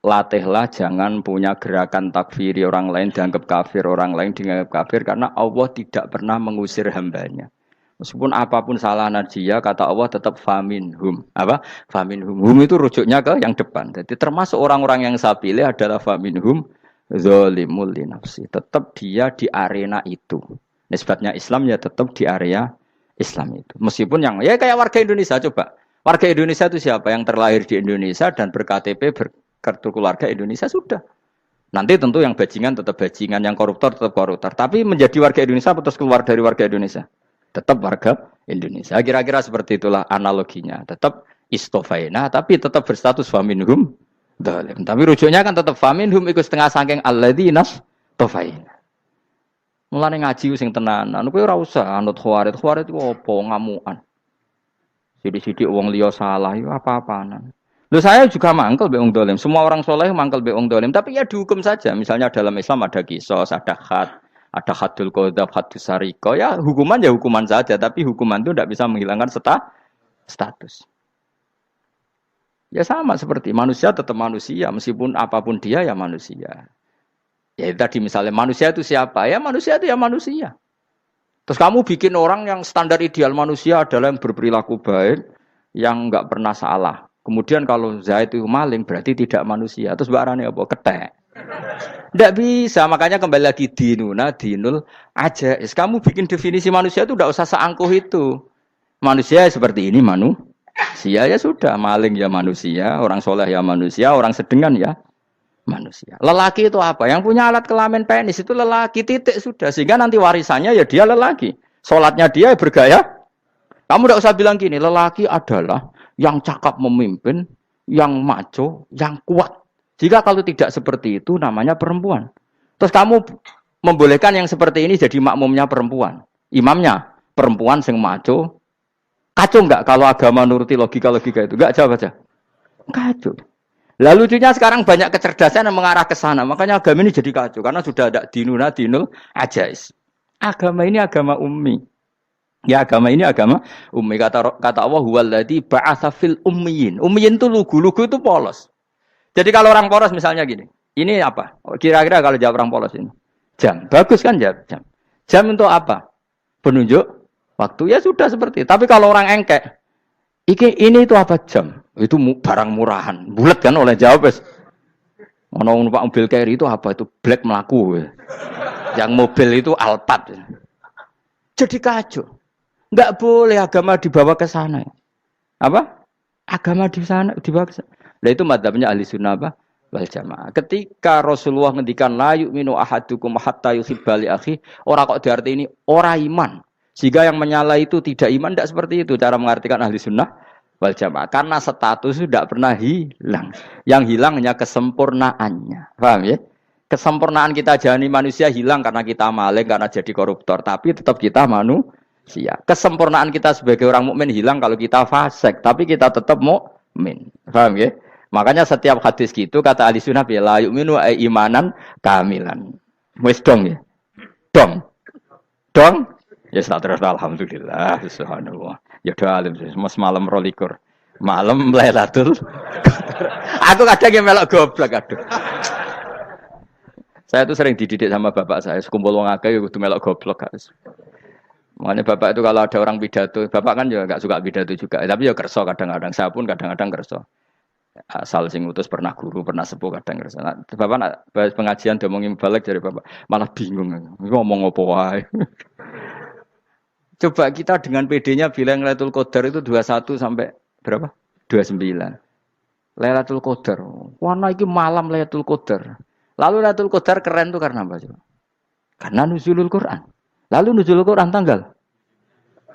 Speaker 1: latihlah jangan punya gerakan takfiri orang lain dianggap kafir, orang lain dianggap kafir karena Allah tidak pernah mengusir hambanya. Meskipun apapun salah dia, kata Allah tetap faminhum. Apa? Faminhum. Hum itu rujuknya ke yang depan. Jadi termasuk orang-orang yang saya pilih adalah faminhum zalimul li nafsi. Tetap dia di arena itu. Nisbatnya Islam ya tetap di area Islam itu. Meskipun yang ya kayak warga Indonesia coba. Warga Indonesia itu siapa? Yang terlahir di Indonesia dan ber-KTP kartu keluarga Indonesia sudah. Nanti tentu yang bajingan tetap bajingan, yang koruptor tetap koruptor. Tapi menjadi warga Indonesia terus keluar dari warga Indonesia. Tetap warga Indonesia. Kira-kira seperti itulah analoginya. Tetap istofaina, tapi tetap berstatus faminhum dhalim. Tapi rujuknya kan tetap faminhum ikut setengah sangking alladzinas tofaina. Mulane ngaji sing tenanan. Kowe ora usah anut khawarit. Khawarit itu apa ngamukan. Sidik-sidik wong liya salah itu apa-apaan. Loh saya juga mangkel be wong dolim. Semua orang soleh mangkel be wong dolim. Tapi ya dihukum saja. Misalnya dalam Islam ada kisos, ada khat, ada hadul qadzaf, hadus sariko. Ya hukuman saja. Tapi hukuman itu tidak bisa menghilangkan status. Ya sama seperti manusia tetap manusia. Meskipun apapun dia ya manusia. Ya tadi misalnya manusia itu siapa? Ya manusia itu ya manusia. Terus kamu bikin orang yang standar ideal manusia adalah yang berperilaku baik, yang enggak pernah salah. Kemudian kalau Zaid itu maling berarti tidak manusia. Terus barangnya apa? Ketek. Tidak bisa. Makanya kembali lagi dinul aja. Kamu bikin definisi manusia itu tidak usah seangkuh itu. Manusia seperti ini manusia ya sudah. Maling ya manusia, orang soleh ya manusia, orang sedengan ya manusia. Lelaki itu apa? Yang punya alat kelamin penis itu lelaki, titik sudah. Sehingga nanti warisannya ya dia lelaki. Sholatnya dia bergaya. Kamu tidak usah bilang gini, lelaki adalah yang cakap memimpin, yang maco, yang kuat. Jika kalau tidak seperti itu namanya perempuan. Terus kamu membolehkan yang seperti ini jadi makmumnya perempuan. Imamnya perempuan sing maco. Kacau enggak kalau agama nuruti logika-logika itu? Enggak jawab aja. Kacau. Lalu lucunya sekarang banyak kecerdasan yang mengarah ke sana. Makanya agama ini jadi kacau. Karena sudah ada dinul ajais. Agama ini agama ummi. Ya agama ini agama ummi. Kata Allah, huwaladzi ba'atsa fil ummiyin. Ummiyin itu lugu itu polos. Jadi kalau orang polos misalnya gini. Ini apa? Kira-kira kalau jawab orang polos ini. Jam. Bagus kan jawab jam. Jam untuk apa? Penunjuk waktu. Ya sudah seperti itu. Tapi kalau orang engkek. Ini itu apa jam? Itu barang murahan. Bulat kan oleh jawab. Ono numpak mobil carry itu apa? Itu black melaku. Yang mobil itu Alphard. Jadi kacau. Enggak boleh agama dibawa ke sana. Apa? Agama di sana dibawa ke sana. Nah itu madzhabnya ahli sunnah apa? Wal jamaah. Ketika Rasulullah ngendikan la yu'minu ahadukum hatta yuhibba li akhi, ora kok diarti ini ora iman. Sehingga yang menyala itu tidak iman, tidak seperti itu cara mengartikan ahli sunnah wal jamaah. Karena status itu tidak pernah hilang. Yang hilang hanya kesempurnaannya. Paham ya? Kesempurnaan kita jadi manusia hilang karena kita maling, karena jadi koruptor. Tapi tetap kita manusia. Kesempurnaan kita sebagai orang mukmin hilang kalau kita fasik. Tapi kita tetap mukmin. Paham ya? Makanya setiap hadis gitu kata ahli sunnah la yu'minu imanan kamilan. Wis dong ya? Dong? Ya terus alhamdulillah subhanallah. Ya doa alim mas malam rolikur. Malam Lailatul. Aku kadang yang melok goblok aduh. Saya tuh sering dididik sama bapak saya, sekumpul wong akeh kudu melok goblok guys. Makanya bapak itu kalau ada orang pidato, bapak kan juga enggak suka pidato juga, tapi ya kerso kadang-kadang. Saya pun kadang-kadang kerso. Asal sing utus pernah guru, pernah sepuh kadang kerso. Nah, bapak nak pengajian diomongin balik dari bapak, malah bingung. Ngomong apa wae. Coba kita dengan PD-nya bilang Lailatul Qadar itu 21 sampai berapa? 29. Lailatul Qadar. Warna iki malam Lailatul Qadar. Lalu Lailatul Qadar keren tuh karena apa? Karena nuzulul Quran. Lalu nuzulul Quran tanggal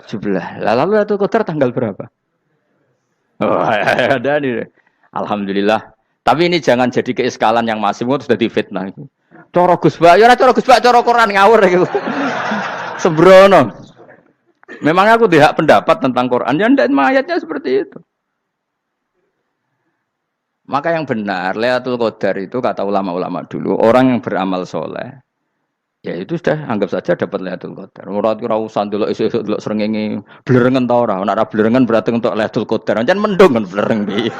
Speaker 1: 17. Lalu Lailatul Qadar tanggal berapa? Oh, ada nih. Alhamdulillah. Tapi ini jangan jadi keiskalan yang masif itu sudah difitnah itu. Cara Gus Bak, ya cara Gus Bak cara Quran ngawur gitu. Sembrono. Memang aku tidak pendapat tentang Quran, ya dan ayatnya seperti itu. Maka yang benar, Lailatul Qadar itu kata ulama-ulama dulu, orang yang beramal soleh, Ya itu sudah anggap saja dapat Lailatul Qadar. Ora usah ndelok esuk-esuk ndelok srengenge blerengen ta ora. Nek ora blerengen berarti untuk Lailatul Qadar. Jan mendung kan blereng piye.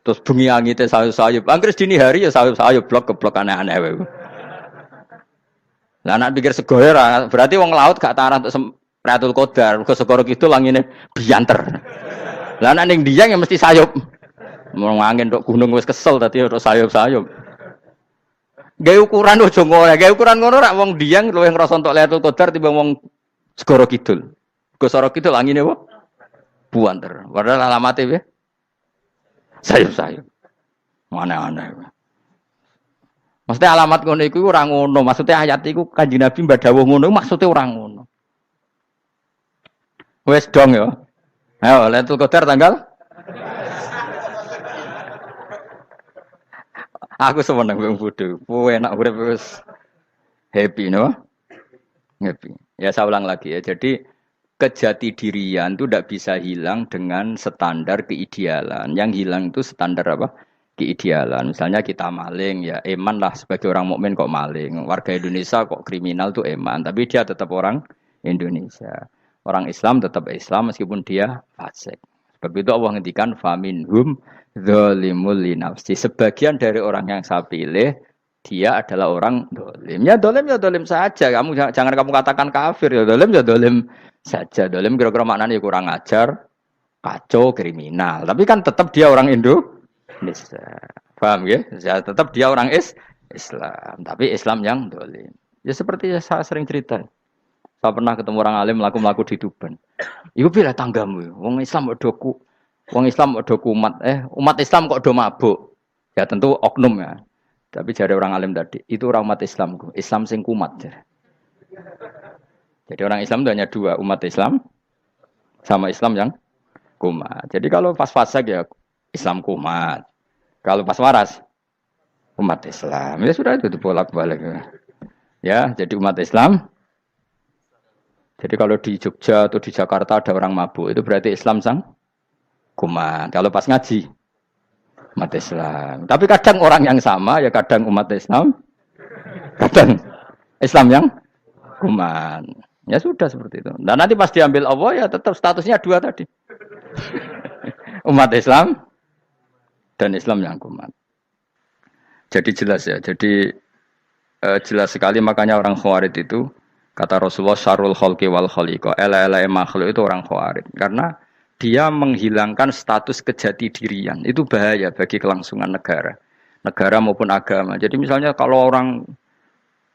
Speaker 1: Terus bengi angite sayup-sayup. Anggere dini hari ya sayup-sayup blok aneh-aneh wae. Lah nek pikir segoyo ora berarti wong laut gak tarah untuk Lailatul Qadar. Mergo segoro kidul langine bianter. Lah nek ning Dieng ya mesti sayup. Wong angin tok gunung wis kesel dadi ora sayup-sayup. Gawe ukuran ojo ngono, gawe ukuran ngono rak wong Dieng luwih ngrasa entuk Lailatul Qadar timbang wong Segoro Kidul. Segoro Kidul angine apa? Buanter. Padahal alamate piye? Sayup-sayup. Mana-mana. Maksudnya alamat ngono iku ora ngono, maksudnya ayat iku Kanjeng Nabi mbadhawuh ngono maksudnya ora ngono. Wes dong ya. Ayo Lailatul Qadar tanggal aku seneng wong bodho. Kowe enak urip wis happy no? Happy. Ya saya ulang lagi ya. Jadi kejati dirian itu tidak bisa hilang dengan standar keidealan. Yang hilang itu standar apa? Keidealan. Misalnya kita maling ya eman lah sebagai orang mukmin kok maling. Warga Indonesia kok kriminal tuh eman, tapi dia tetap orang Indonesia. Orang Islam tetap Islam meskipun dia fasik. Sebab itu Allah ngendikan faminhum zalimul linafsi. Sebagian dari orang yang saya pilih dia adalah orang dolim. Ya dolim saja. Kamu jangan kamu katakan kafir ya dolim saja. Dolim kira-kira maknanya kurang ajar, kacau, kriminal. Tapi kan tetap dia orang Indonesia. Paham ya? Ya tetap dia orang Islam. Tapi Islam yang dolim. Ya seperti saya sering cerita. Saya pernah ketemu orang alim melaku di Tuban. Iku pilih tanggamu. Wong Islam kok kumat. Umat Islam kok do mabuk. Ya tentu oknum ya. Tapi jari orang alim tadi, itu orang umat Islamku. Islam sing kumat. Jadi orang Islam itu hanya dua, umat Islam sama Islam yang kumat. Jadi kalau pas fasik ya Islam kumat. Kalau pas waras umat Islam. Ya sudah itu bolak-balik. Ya, jadi umat Islam. Jadi kalau di Jogja atau di Jakarta ada orang mabuk, itu berarti Islam sang kumat. Kalau pas ngaji umat Islam. Tapi kadang orang yang sama ya kadang umat Islam, kadang Islam yang kumat. Ya sudah seperti itu. Dan nanti pas diambil Allah ya tetap statusnya dua tadi. Umat Islam dan Islam yang kumat. Jadi jelas ya. Jadi jelas sekali makanya orang Khawarij itu kata Rasulullah syarrul khalqi wal khaliqa. Ela makhluk itu orang Khawarij. Karena dia menghilangkan status kejati dirian. Itu bahaya bagi kelangsungan negara maupun agama. Jadi misalnya kalau orang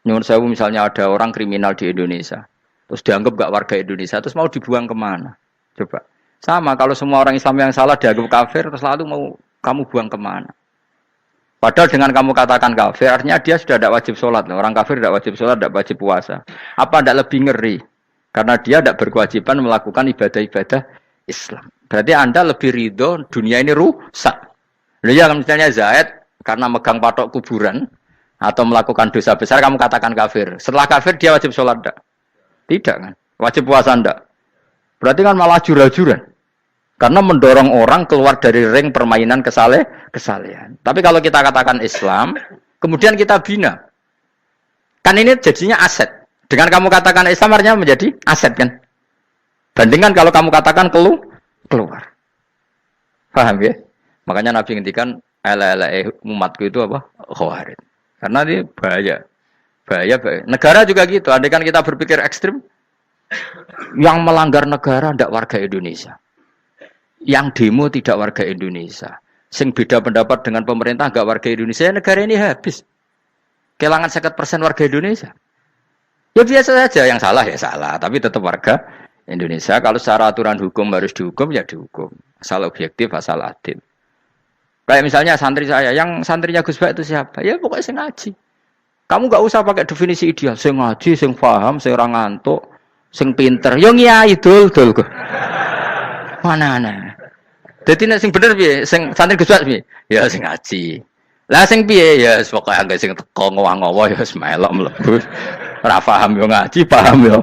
Speaker 1: nyuwun sewu misalnya ada orang kriminal di Indonesia, terus dianggap gak warga Indonesia, terus mau dibuang kemana? Coba. Sama kalau semua orang Islam yang salah dianggap kafir, terus lalu mau kamu buang kemana? Padahal dengan kamu katakan kafir, artinya dia sudah tidak wajib sholat. Orang kafir tidak wajib sholat, tidak wajib puasa. Apa tidak lebih ngeri? Karena dia tidak berkewajiban melakukan ibadah-ibadah Islam. Berarti Anda lebih ridho dunia ini rusak. Lalu ya misalnya Zaid karena megang patok kuburan atau melakukan dosa besar kamu katakan kafir. Setelah kafir dia wajib sholat enggak? Tidak kan? Wajib puasa enggak? Berarti kan malah jura-juran. Karena mendorong orang keluar dari ring permainan kesalehan. Tapi kalau kita katakan Islam, kemudian kita bina. Kan ini jadinya aset. Dengan kamu katakan Islam artinya menjadi aset kan? Bandingkan kalau kamu katakan keluar. Paham ya? Makanya Nabi ngendikan umatku itu apa? Khawarij. Karena ini bahaya. Bahaya. Negara juga gitu. Andai kan kita berpikir ekstrim, yang melanggar negara tidak warga Indonesia. Yang demo tidak warga Indonesia. Sing beda pendapat dengan pemerintah enggak warga Indonesia, negara ini habis. Kehilangan 50% warga Indonesia. Ya biasa saja, yang salah ya salah, tapi tetap warga Indonesia. Kalau secara aturan hukum harus dihukum, ya dihukum. Asal objektif, asal adil. Kayak misalnya santri saya, yang santrinya Gus Bak itu siapa? Ya pokoknya sing ngaji. Kamu gak usah pakai definisi ideal. Sing ngaji, sing paham, sing ora ngantuk, sing pinter. Yo ngiyai dul kok. Mana. Jadi nek sing bener piye? Sing santri Gus Bak piye? Ya sing ngaji. Lah sing piye? Ya pokoke anggo sing teko ngowah-ngowah ya wis melok mlebu. Ora paham yo ngaji, paham yo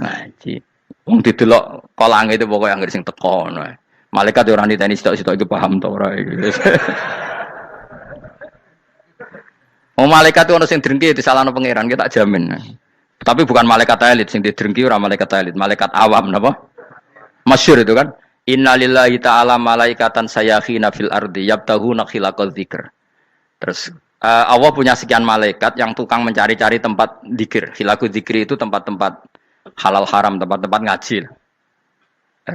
Speaker 1: ngaji. Wong didelok kolang itu pokoknya anggere sing teko ngono. Malaikat ora niteni sitok-sitok iki paham to ora iki. Oh malaikat itu ono sing drengki disalahno pangeran kita jamin. Tapi bukan malaikat elit sing didrengki ora malaikat elit, malaikat awam napa? Masyhur itu kan. Innalillahi ta'ala malaikatan sayakhina fil ardi yabtaghuna khilaqal dzikr. Terus Allah punya sekian malaikat yang tukang mencari-cari tempat dzikir. Khilaqul dzikri itu tempat-tempat halal haram, tempat-tempat ngaji.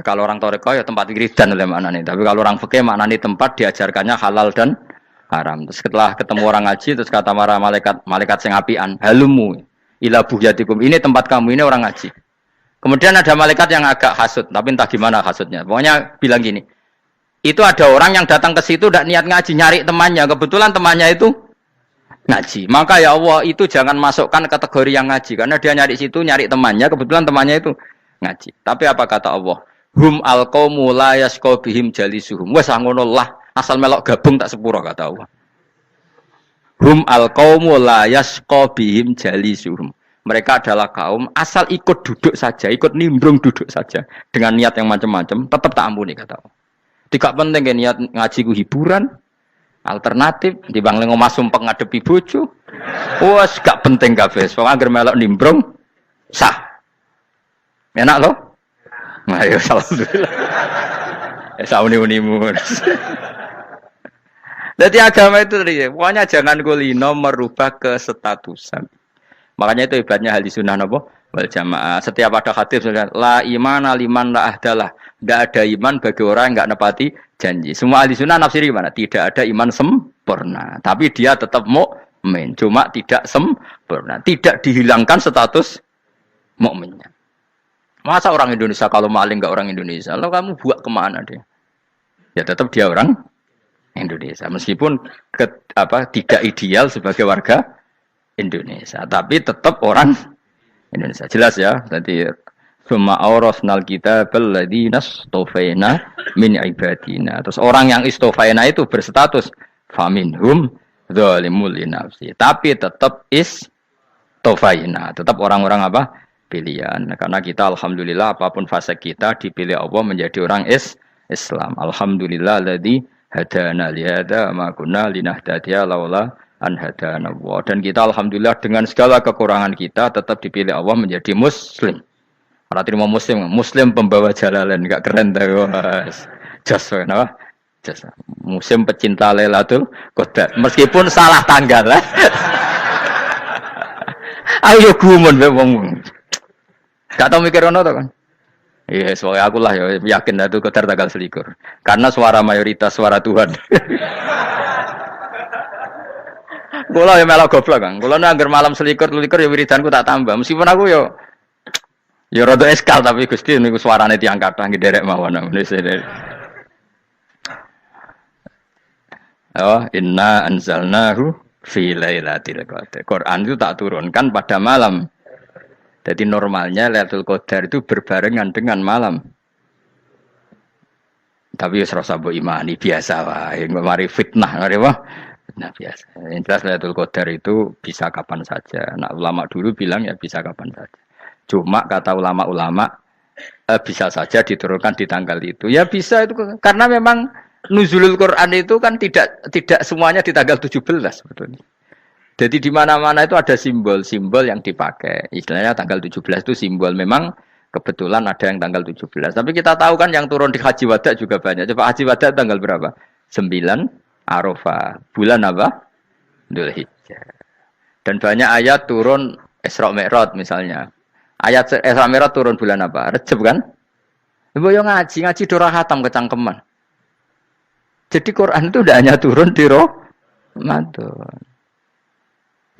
Speaker 1: Kalau orang toreko ya tempat wiridan oleh maknanya. Tapi kalau orang fikih maknanya tempat diajarkannya halal dan haram. Terus setelah ketemu orang ngaji terus kata para malaikat sing apian, halumu ila buhyatikum. Ini tempat kamu, ini orang ngaji. Kemudian ada malaikat yang agak hasud, tapi entah gimana hasudnya. Pokoknya bilang gini, itu ada orang yang datang ke situ tidak niat ngaji, nyari temannya. Kebetulan temannya itu ngaji. Maka ya Allah itu jangan masukkan kategori yang ngaji, karena dia nyari situ, nyari temannya. Kebetulan temannya itu ngaji. Tapi apa kata Allah? Hum alqaumu la yasqa bihim jalisuhum. Wes ngono lah, asal melok gabung tak sepuro kata Allah. Hum alqaumu la yasqa bihim jalisuhum. Mereka adalah kaum asal ikut duduk saja, ikut nimbrung duduk saja dengan niat yang macam-macam, tetap tak ampuni kata Allah. Tidak penting kan niat ngaji ku hiburan, alternatif di bang lengo masumpeng ngadepi bojo. Wes gak penting kabeh. Pokoke anggere melok nimbrung sah. Enak loh? Nah, ya alhamdulillah. Ya sauni-unimu. Jadi agama itu tadi, pokoknya jangan kulino merubah kestatusan. Makanya itu hebatnya ahli sunnah napa wal jamaah. Setiap ada hadis la imana liman la ahdalah. Tidak ada iman bagi orang yang enggak nepati janji. Semua ahli sunnah nafsiri gimana? Tidak ada iman sempurna, tapi dia tetap mukmin. Cuma tidak sempurna, tidak dihilangkan status mukminnya. Masa orang Indonesia kalau maling enggak orang Indonesia? Lalu kamu buat kemana dia? Ya tetap dia orang Indonesia. Meskipun tidak ideal sebagai warga Indonesia, tapi tetap orang Indonesia. Jelas ya. Tadi summa awrasnal kitabal ladzina istofaina min ibadina. Terus orang yang istofaina itu berstatus faminhum zalimul linafsi. Tapi tetap istofaina, tetap orang-orang apa? Pilihan. Karena kita alhamdulillah apapun fase kita dipilih Allah menjadi orang Islam. Alhamdulillah alladzi hadana li hadza ma kunna linahtadiya laula an hadana Allah. Dan kita alhamdulillah dengan segala kekurangan kita tetap dipilih Allah menjadi muslim. Ora terima muslim pembawa jalalain, enggak keren ta Mas. Jas napa? Jas. Muslim pecinta Lailatul Qadar. Meskipun salah tanggal. Ayo gumun wae wong. Gak tau mikir ono to kan? Iya, soalnya aku lah ya yakin Lailatul Qadar tanggal 21. Karena suara mayoritas suara Tuhan. Kula ya melok goblok kan. Kula nek anggar malam 21 ya wiridanku tak tambah. Meskipun aku ya rada eskal tapi Gusti niku suarane tiyang kathah nggih derek mawon. Oh, inna anzalnahu fi lailatul qadar. Quran itu tak turunkan pada malam. Jadi normalnya Lailatul Qadar itu berbarengan dengan malam. Tapi wis rasa mbok imani biasa wae. Mari fitnah ngare wah. Nah biasa. Yang jelas Lailatul Qadar itu bisa kapan saja. Nah ulama dulu bilang ya bisa kapan saja. Cuma kata ulama-ulama bisa saja diturunkan di tanggal itu. Ya bisa itu karena memang nuzulul Quran itu kan tidak semuanya di tanggal 17 sebetulnya. Jadi di mana-mana itu ada simbol-simbol yang dipakai. Istilahnya tanggal 17 itu simbol. Memang kebetulan ada yang tanggal 17. Tapi kita tahu kan yang turun di Haji Wada juga banyak. Coba Haji Wada tanggal berapa? 9 Arafah. Bulan apa? Dzulhijjah. Dan banyak ayat turun Isra Mi'raj misalnya. Ayat Isra Mi'raj turun bulan apa? Rejab kan? Ibu yang ngaji dora khatam kecangkeman. Jadi Quran itu tidak hanya turun di Ramadan.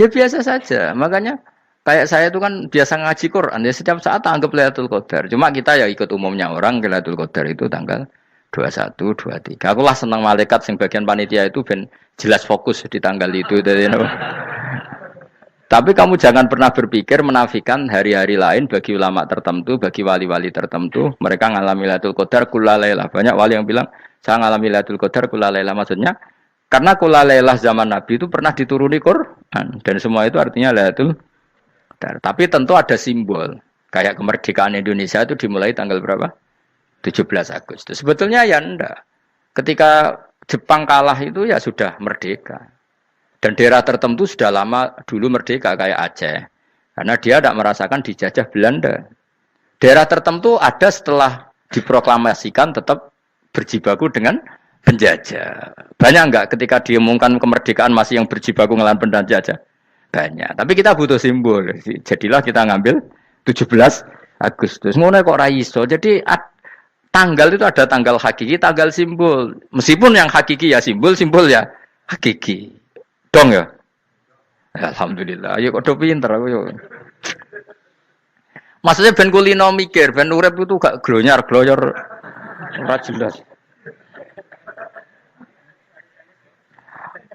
Speaker 1: Ya biasa saja. Makanya kayak saya itu kan biasa ngaji Quran. Ya setiap saat anggap Lailatul Qadar. Cuma kita ya ikut umumnya orang Lailatul Qadar itu tanggal 21, 23. Aku lah senang malaikat sing bagian panitia itu ben jelas fokus di tanggal itu. Tapi kamu jangan pernah berpikir menafikan hari-hari lain bagi ulama tertentu, bagi wali-wali tertentu. Mereka ngalami Lailatul Qadar kulalailah. Banyak wali yang bilang, saya ngalami Lailatul Qadar kulalailah. Maksudnya, karena kulalailah zaman Nabi itu pernah dituruni Quran. Dan semua itu artinya Lailatul Qadar. Tapi tentu ada simbol. Kayak kemerdekaan Indonesia itu dimulai tanggal berapa? 17 Agustus. Sebetulnya ya enggak. Ketika Jepang kalah itu ya sudah merdeka. Dan daerah tertentu sudah lama dulu merdeka kayak Aceh. Karena dia tidak merasakan dijajah Belanda. Daerah tertentu ada setelah diproklamasikan tetap berjibaku dengan penjajah. Banyak enggak ketika diumumkan kemerdekaan masih yang berjibaku ngelawan penjajah? Banyak. Tapi kita butuh simbol. Jadilah kita ngambil 17 Agustus. Ngono kok ra iso. Jadi tanggal itu ada tanggal hakiki, tanggal simbol. Meskipun yang hakiki ya simbol, simbol ya hakiki. Dong ya? Alhamdulillah. Ayo kok do pinter aku yo. Maksudnya ben kulino mikir, ben urip itu gak glonyar-glonyor ora jelas.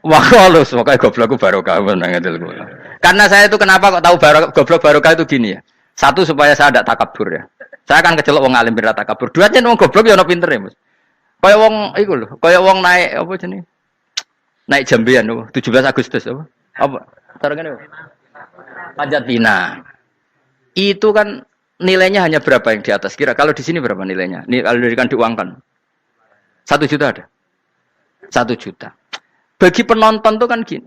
Speaker 1: Wah, halus, pokoknya goblokku barokah menang ngedel kula. Karena saya itu kenapa kok tahu goblok barokah itu gini ya. Satu supaya saya tidak takabur ya. Saya akan kecelok wong alim bir takabur. Dua jen wong goblok ya ono pinter ya, Mas. Kaya wong iku lho, kaya wong naik apa jenenge? Naik jambean apa? 17 Agustus apa? Apa? Tarengane apa? Panjat Pinang. Itu kan nilainya hanya berapa yang di atas? Kira kalau di sini berapa nilainya? Kalau diberikan diuangkan. 1 juta ada? 1 juta. Bagi penonton tuh kan gini.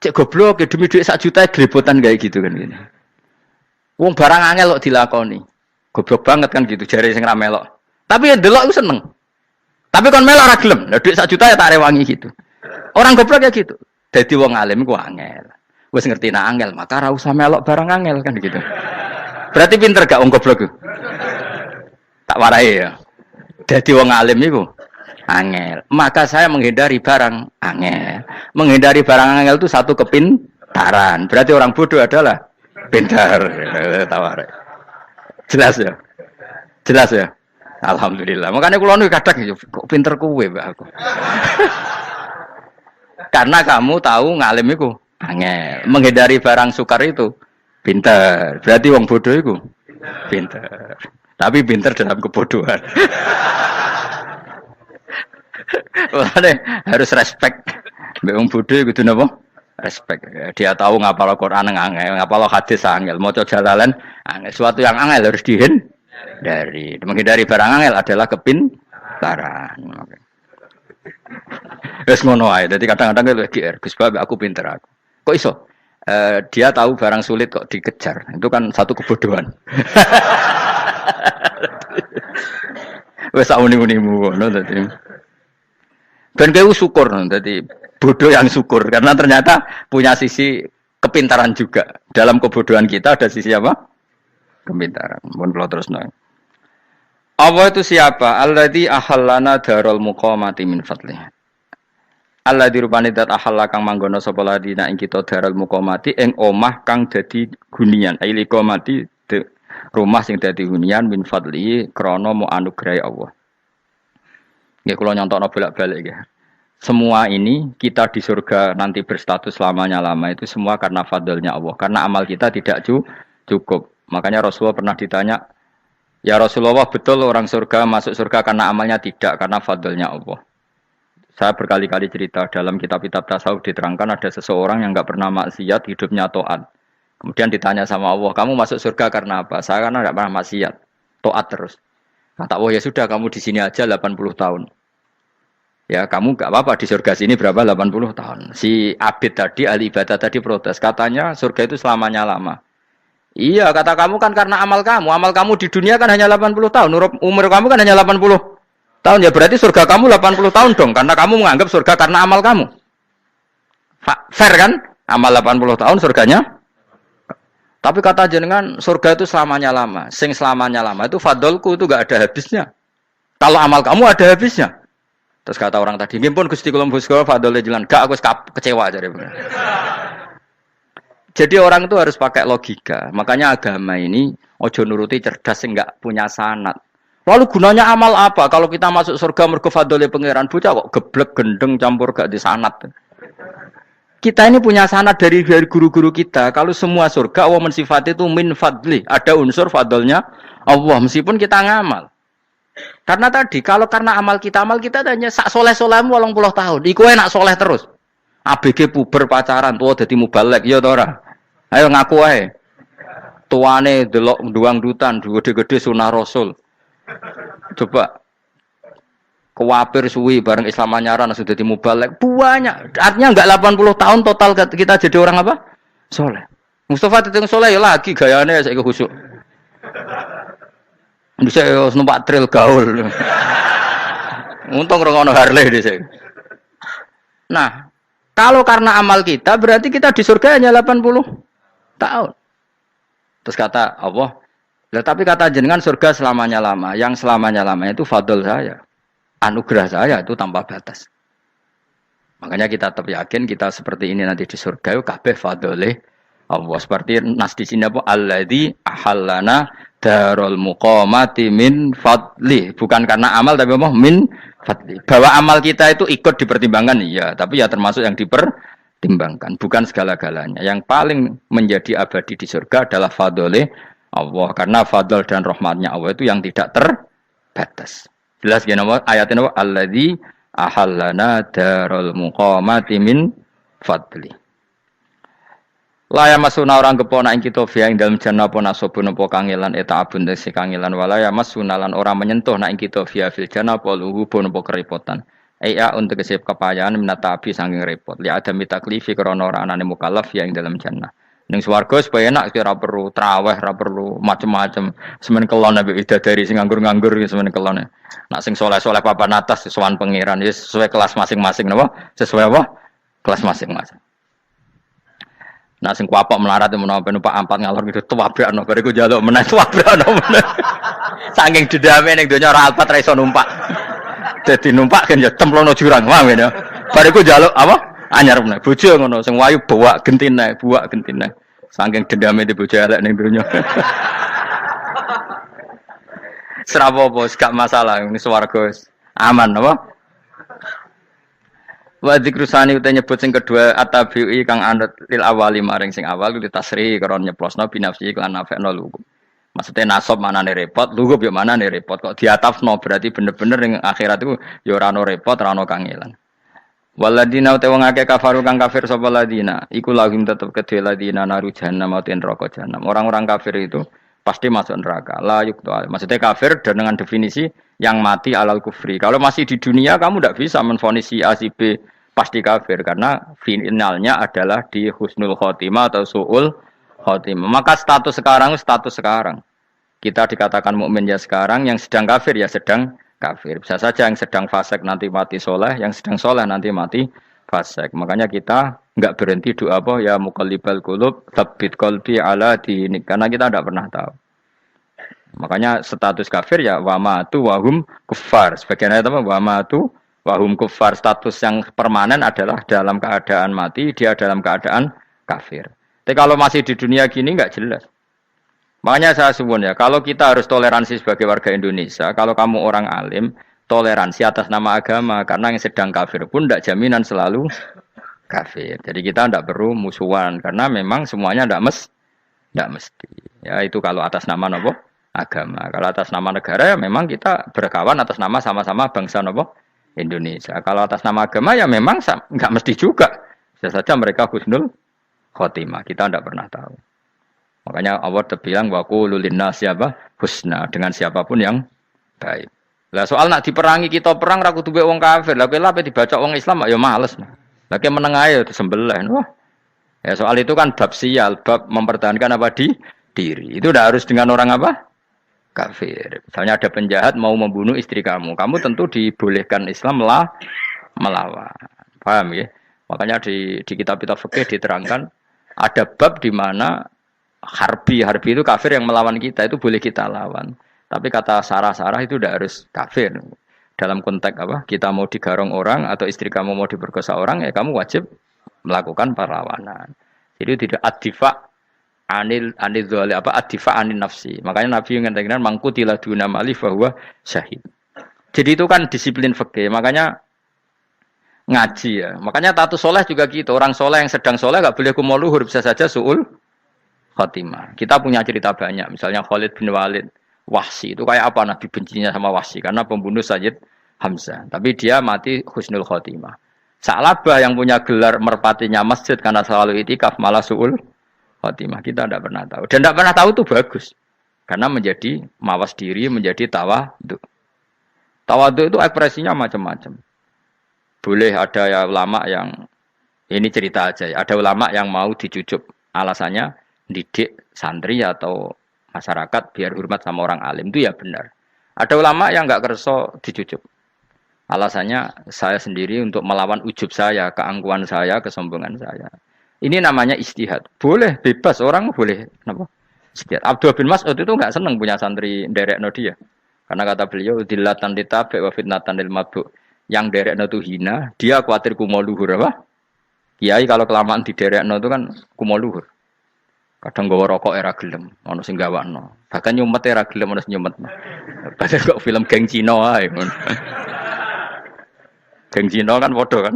Speaker 1: Cek goblok ya demi duit 1 juta grebotan kayak gitu kan gini. Wong barang angel kok dilakoni. Goblok banget kan gitu jare sing ra melok. Tapi ya delok aku seneng. Tapi kon melok ora gelem. Lah duit 1 juta ya tak rewangi gitu. Orang goblok ya gitu. Dadi wong alim ku angel. Wis ngerti nak angel, maka ora usah melok barang angel kan gitu. Berarti pinter gak wong goblok ku? Tak warai ya. Dadi wong alim iku angel. Maka saya menghindari barang angel. Menghindari barang angel itu satu kepintaran. Berarti orang bodoh adalah pintar. Tawarai. Jelas ya? Jelas ya? Alhamdulillah. Makanya kula nu kadang kok pinter kuwe mbak aku. Karena kamu tahu ngalim iku angel. Menghindari barang sukar itu pintar. Berarti wong bodoh iku pintar. Tapi pintar dalam kebodohan. Makanya harus respect. Mbak wong bodoh iku kudu napa? Respect. Dia tahu ngapal Quran angel, ngapal hadis angel, maca jalalan angel. Suatu yang angel harus dihindari. Menghindari barang angel adalah kepintaran. Wes ngono ae. Dadi kadang-kadang lho GR, Gus Bab aku pinter aku. Kok iso? Dia tahu barang sulit kok dikejar. Itu kan satu kebodohan. Wes sauni-unimu ngono dadi. Ben kowe syukur dadi bodoh yang syukur karena ternyata punya sisi kepintaran juga. Dalam kebodohan kita ada sisi apa? Kepintaran. Mun kula terusno. Allah itu siapa? Alladzi ahallana darul muqamati min fadlih. Alladzi rupane dat ahalla kang manggono sapa ladina ing kita darul muqamati ing omah kang dadi hunian. Aili qamati rumah sing dadi hunian min fadli krana mu anugrahi Allah. Nggih kula nyontokno bolak-balik nggih. Semua ini kita di surga nanti berstatus lamanya-lama itu semua karena fadlnya Allah. Karena amal kita tidak cukup. Makanya Rasulullah pernah ditanya, ya Rasulullah betul orang surga masuk surga karena amalnya tidak, karena fadlnya Allah. Saya berkali-kali cerita dalam kitab-kitab tasawuf diterangkan ada seseorang yang enggak pernah maksiat, hidupnya taat. Kemudian ditanya sama Allah, kamu masuk surga karena apa? Saya karena enggak pernah maksiat, taat terus. Kata Allah, ya sudah kamu di sini aja 80 tahun. Ya kamu enggak apa-apa di surga sini berapa 80 tahun. Si Abid tadi, ahli ibadah tadi protes, katanya surga itu selamanya lama. Iya, kata kamu kan karena amal kamu di dunia kan hanya 80 tahun, umur kamu kan hanya 80 tahun, ya berarti surga kamu 80 tahun dong, karena kamu menganggap surga karena amal kamu. Fair kan? Amal 80 tahun surganya. Tapi kata jenengan surga itu selamanya lama, sing selamanya lama itu fadolku itu gak ada habisnya. Kalau amal kamu ada habisnya. Terus kata orang tadi, ngimpun Gusti kula mbusga fadole jalan, gak aku kecewa jare. Jadi orang itu harus pakai logika. Makanya agama ini ojo nuruti cerdas enggak punya sanad. Lalu gunanya amal apa? Kalau kita masuk surga mergo fadhole pangeran bocah kok geblek gendeng campur gak di sanad. Kita ini punya sanad dari guru-guru kita. Kalau semua surga Allah mensifati itu min fadli, ada unsur fadlnya Allah meskipun kita ngamal. Karena tadi kalau karena amal kita hanya sak soleh-solehmu 80 tahun. Iku enak soleh terus. ABG puber pacaran tua dadi mubalek ya to ora. Ayo ngaku ae. Tuane delok duang dutan gede-gede sunah Rasul. Coba Kuwapir suwi bareng Islam anyaran sudah dimubalek banyak. Artinya enggak 80 tahun total kita jadi orang apa? Soleh. Mustafa Titung Soleh ya lagi gayanya saya khusyuk. Bisa numpak trail gaul. Untung rengono Harley di sini. Nah, kalau karena amal kita berarti kita di surga hanya 80 tahun. Terus kata Allah, tapi kata jenengan surga selamanya lama. Yang selamanya lama itu fadl saya. Anugerah saya itu tanpa batas. Makanya kita tetap yakin kita seperti ini nanti di surga itu kabeh fadlih Allah. Seperti nas di sini apa? Alladzi ahallana darul muqamati min fadli. Bukan karena amal tapi apa? Min fadli. Bahwa amal kita itu ikut dipertimbangkan iya, tapi ya termasuk yang dipertimbangkan, bukan segala-galanya. Yang paling menjadi abadi di surga adalah fadlih Allah, karena fadl dan rahmatnya Allah itu yang tidak terbatas. Jelas gini ayatnya apa? Alladzi ahallana darul muqamati min fadli. Laya masuna orang kepona ing kita via ing dalam jannah apa nasobun apa kangelan eta abun desi kangelan walaya masuna lan orang menyentuh nak ing kita via fil jannah apa luhubun apa kerepotan. Iya untuk kesip kepayaan minata api saking repot. Li ada mitaklifi krana ora anane mukallaf via ing dalam jannah. Ning swarga supaya enak ora perlu traweh, ora perlu macam-macam. Semen kelon ambek widadari sing nganggur-nganggur semen kelon. Nak sing saleh-saleh papan atas sowan pangeran wis sesuai kelas masing-masing napa? Sesuai apa? Kelas masing-masing. Nah sing kuapok melarat menawa numpak ampat ngalor gitu tuwabrakno bariku njaluk meneh tuwabrakno meneh. Saking dendame ning donya ora alpat ra iso numpak. Dadi numpak kan ya templono jurang wae ya. Bariku njaluk apa? Anyar meneh. Bojo ngono sing wayu buak gentine. Saking dendame di bojo elek ning donya. Serapopo gak masalah ini swarga aman apa? Wa dzikrusani uta nyebut sing kedua atabi'i kang anut lil awali maring sing awal li tasri karo nyeplosno binafsi lan nafekno lugu. Maksudnya nasab manane repot, lugu yo manane repot kok diatafno berarti bener-bener ning akhirat itu yo ora ono repot, ora ono kangelan. Waladina uta wong akeh kafaru kang kafir sapa ladina iku lahum tetep kedhe ladina naru jahannam mauten neraka jahannam. Orang-orang kafir itu pasti masuk neraka. La yuqta. Maksudnya kafir dengan definisi yang mati alal kufri. Kalau masih di dunia kamu tidak bisa menvonis si A si B pasti kafir karena finalnya adalah di husnul khotimah atau suul khotimah. Maka status sekarang. Kita dikatakan mukmin ya sekarang, yang sedang kafir ya sedang kafir. Bisa saja yang sedang fasik nanti mati soleh, yang sedang soleh nanti mati fasik. Makanya kita enggak berhenti doa apa ya muqallibal qulub tsabbit qalbi ala dinik, karena kita tidak pernah tahu. Makanya status kafir ya wa matu wa hum kuffar. Sebagian ayat apa wa matu wa hum kuffar, status yang permanen adalah dalam keadaan mati, dia dalam keadaan kafir. Tapi kalau masih di dunia gini enggak jelas. Makanya saya suwun ya, kalau kita harus toleransi sebagai warga Indonesia, kalau kamu orang alim, toleransi atas nama agama, karena yang sedang kafir pun tidak jaminan selalu kafir. Jadi kita tidak perlu musuhan, karena memang semuanya tidak mesti. Ya itu kalau atas nama nopo agama. Kalau atas nama negara ya memang kita berkawan atas nama sama-sama bangsa nopo Indonesia. Kalau atas nama agama ya memang nggak mesti juga. Bisa saja mereka husnul khotimah. Kita tidak pernah tahu. Makanya Allah terbilang wa qulul linnas siapa husna, dengan siapapun yang baik. Lah soal nak diperangi kita perang ra kudu wong kafir. Lah kowe lape dibaca wong Islam ya males. Lah ke meneng ae disembelih. Wah. Ya soal itu kan bab sial, bab mempertahankan apa di diri. Itu udah harus dengan orang apa? Kafir. Misalnya ada penjahat mau membunuh istri kamu, kamu tentu dibolehkan Islam melawan. Paham ya? Makanya di kitab-kitab fikih diterangkan ada bab di mana harbi itu kafir yang melawan kita, itu boleh kita lawan. Tapi kata sarah itu tidak harus kafir. Dalam konteks apa? Kita mau digarong orang atau istri kamu mau diperkosa orang, ya kamu wajib melakukan perlawanan. Jadi tidak adifa anil dzali apa adifa anin nafsi. Makanya Nabi mengatakan mangkutila duna mali bahwa syahid. Jadi itu kan disiplin fikih. Makanya ngaji ya. Makanya tatus soleh juga gitu. Orang soleh yang sedang soleh nggak boleh kumuluhur, bisa saja suul khotimah. Kita punya cerita banyak. Misalnya Khalid bin Walid, Wahsi itu kayak apa Nabi bencinya sama Wahsi karena pembunuh Sayyid Hamzah. Tapi dia mati husnul khotimah. Sa'labah yang punya gelar merpatinya masjid karena selalu itikaf malah suul khotimah. Kita tidak pernah tahu. Dan tidak pernah tahu itu bagus. Karena menjadi mawas diri, menjadi tawadhu. Tawadhu itu ekspresinya macam-macam. Boleh ada ya ulama yang ini cerita aja ya. Ada ulama yang mau dicucup. Alasannya didik santri atau masyarakat biar hormat sama orang alim itu ya benar. Ada ulama yang nggak kerso dicucup. Alasannya saya sendiri untuk melawan ujub saya, keangkuhan saya, kesombongan saya. Ini namanya istihad. Boleh bebas orang boleh. Kenapa? Istihad. Abdul bin Mas'ud itu nggak senang punya santri derek dia. Karena kata beliau dilatan ditabe wa fitnatan lil mabuk. Yang derekno itu hina, dia khawatir kumo luhur apa? Kiai kalau kelamaan di derekno itu kan kumo luhur. Kadang gawa rokok era gelem, ono sing gawakno. Bahkan nyumet era gelem ono sing nyumet. Padahal kok film geng Cina ae. Geng Cina kan padha kan.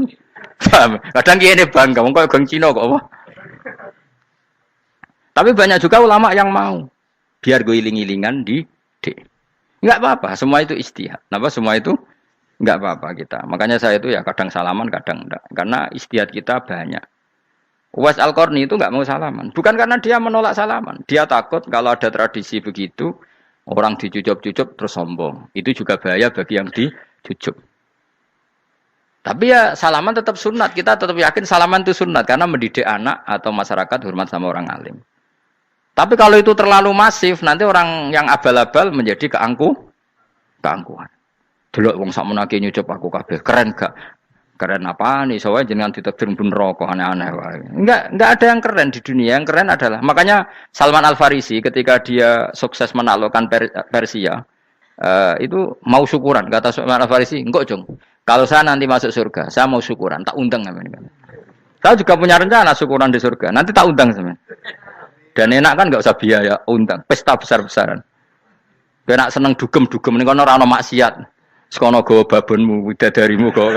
Speaker 1: Kadang kiai bangga wong kok geng Cina kok apa? Tapi banyak juga ulama yang mau biar gue iling-ilingan di enggak apa-apa, semua itu istihad. Napa semua itu enggak apa-apa kita. Makanya saya itu ya kadang salaman, kadang enggak. Karena istihad kita banyak. Uwais Al-Qarni itu enggak mau salaman. Bukan karena dia menolak salaman. Dia takut kalau ada tradisi begitu, orang dicucup-cucup terus sombong. Itu juga bahaya bagi yang dicucup. Tapi ya salaman tetap sunat. Kita tetap yakin salaman itu sunat. Karena mendidik anak atau masyarakat hormat sama orang alim. Tapi kalau itu terlalu masif, nanti orang yang abal-abal menjadi keangkuhan. Delok wong sakmenake nyucup aku kabeh. Keren gak? Keren apa nih? Soalnya jenengan ditakdir pun rokok aneh-aneh wae. Enggak ada yang keren di dunia. Yang keren adalah makanya Salman Al Farisi ketika dia sukses menaklukkan Persia, itu mau syukuran. Kata Salman Al Farisi, "Engkau jong. Kalau saya nanti masuk surga, saya mau syukuran, tak undang namanya." Saya juga punya rencana syukuran di surga. Nanti tak undang sama. Dan enak kan nggak usah biaya undang, pesta besar-besaran. Enak seneng dugem-dugem ini kono ora ono maksiat. Sekono gawa babonmu, widadarimu gawa.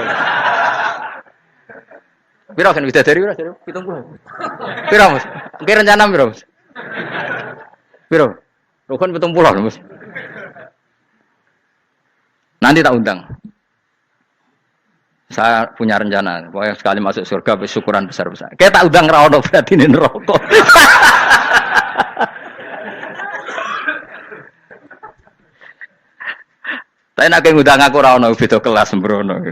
Speaker 1: Piro kan widadari ora 70. Piro Mas? Ki rencana piro Mas? Piro? Rukun 70 Mas. Nanti tak undang. Saya punya rencana, pokoknya sekali masuk surga syukuran besar-besar. Kayak tak undang ra ono berarti ning neraka. Tapi nak ngundang aku ra ono beda kelas sembrono.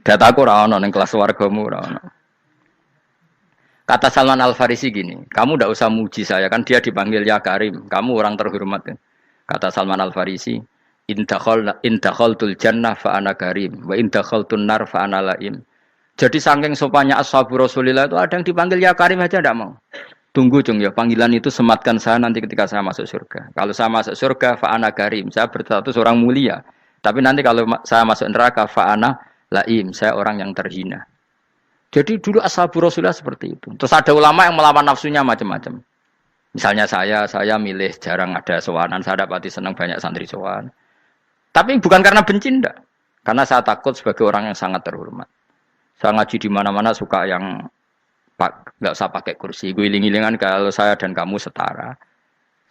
Speaker 1: Dataku ra ono ning kelas wargamu ra ono. Kata Salman Al Farisi gini, kamu ndak usah muji saya kan dia dipanggil ya Karim, kamu orang terhormat. Kata Salman Al Farisi, in dakhaltul jannah fa ana karim wa in dakhaltun nar fa ana laim. Jadi saking sopannya ashabu Rasulillah itu ada yang dipanggil ya Karim aja ndak mau. Tunggu cung ya, panggilan itu sematkan saya nanti ketika saya masuk surga. Kalau saya masuk surga, fa'ana karim, saya berstatus orang mulia. Tapi nanti kalau saya masuk neraka, fa'ana laim, saya orang yang terhina. Jadi dulu ashabu Rasulullah seperti itu. Terus ada ulama yang melawan nafsunya macam-macam. Misalnya saya milih jarang ada sowanan, saya dapati senang banyak santri sowan. Tapi bukan karena benci, enggak. Karena saya takut sebagai orang yang sangat terhormat. Saya ngaji di mana-mana suka yang nggak usah pakai kursi, gue iling-ilingan kalau saya dan kamu setara.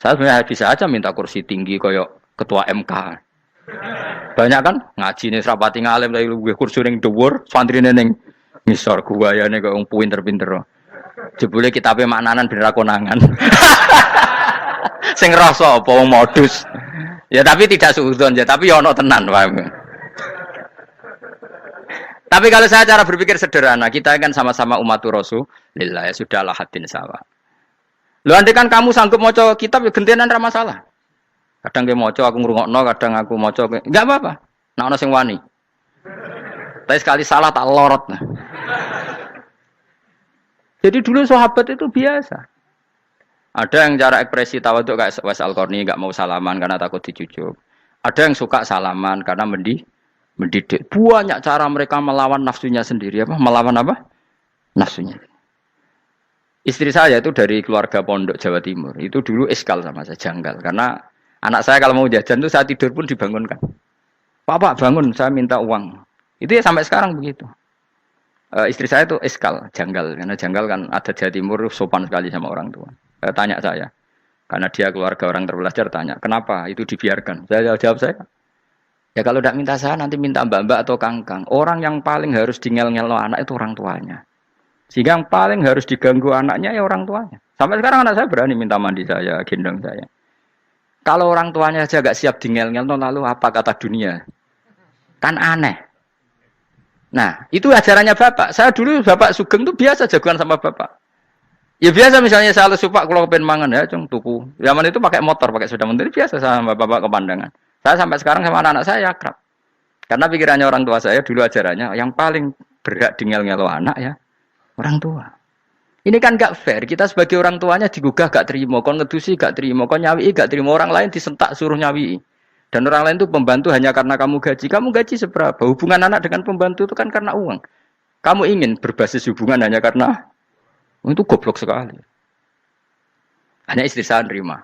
Speaker 1: Saya sebenarnya bisa aja minta kursi tinggi koyok ketua MK. Banyak kan ngaji nih serapati ngalim dari gue kursi yang dhuwur, santri neng ngisor gue ya nih kok pinter-pinter. Jebule kitabe maknanan bener konangan. Sing rasa apa modus. Ya tapi tidak suudzon ya, tapi ono tenan paham. Tapi kalau saya cara berpikir sederhana, kita kan sama-sama umatur Rasulillah, ya sudahlah hadin sawa. Lu andai kan kamu sanggup maca kitab ya gentenan ra masalah. Kadang ke maca aku ngrungokno, kadang aku maca enggak apa-apa. Nek ana sing wani. Tapi sekali salah tak lorot. Nah. Jadi dulu sahabat itu biasa. Ada yang cara ekspresi tawadhu kayak Uwais Al-Qarni enggak mau salaman karena takut dicucuk. Ada yang suka salaman karena mendidik. Banyak cara mereka melawan nafsunya sendiri. Melawan apa? Nafsunya. Istri saya itu dari keluarga pondok Jawa Timur. Itu dulu eskal sama saya, janggal. Karena anak saya kalau mau jajan itu saya tidur pun dibangunkan. Pak bangun, saya minta uang. Itu ya sampai sekarang begitu. Istri saya itu eskal, janggal. Karena janggal kan ada Jawa Timur sopan sekali sama orang tua. Tanya saya. Karena dia keluarga orang terpelajar, tanya. Kenapa itu dibiarkan? Saya jawab saya. Ya kalau tidak minta saya nanti minta mbak-mbak atau kangkang. Orang yang paling harus dingel-ngel anak itu orang tuanya. Sehingga yang paling harus diganggu anaknya ya orang tuanya. Sampai sekarang anak saya berani minta mandi saya, gendong saya. Kalau orang tuanya aja gak siap dingel-ngel, lalu apa kata dunia? Kan aneh. Nah, itu ajarannya bapak. Saya dulu bapak Sugeng tuh biasa jagoan sama bapak. Ya biasa misalnya saya supak kalau pengen mangan ya, cung tuku. Zaman itu pakai motor, pakai sepeda motor biasa sama bapak kepandangan. Saya sampai sekarang sama anak-anak saya akrab. Karena pikirannya orang tua saya dulu ajarannya yang paling berhak dingel-ngelo anak ya orang tua. Ini kan gak fair. Kita sebagai orang tuanya digugah gak terima, kon ngedusi gak terima, kon nyawi gak terima, orang lain disentak suruh nyawi. Dan orang lain itu pembantu hanya karena kamu gaji. Kamu gaji seberapa? Hubungan anak dengan pembantu itu kan karena uang. Kamu ingin berbasis hubungan hanya karena itu goblok sekali. Hanya istri saya nerima.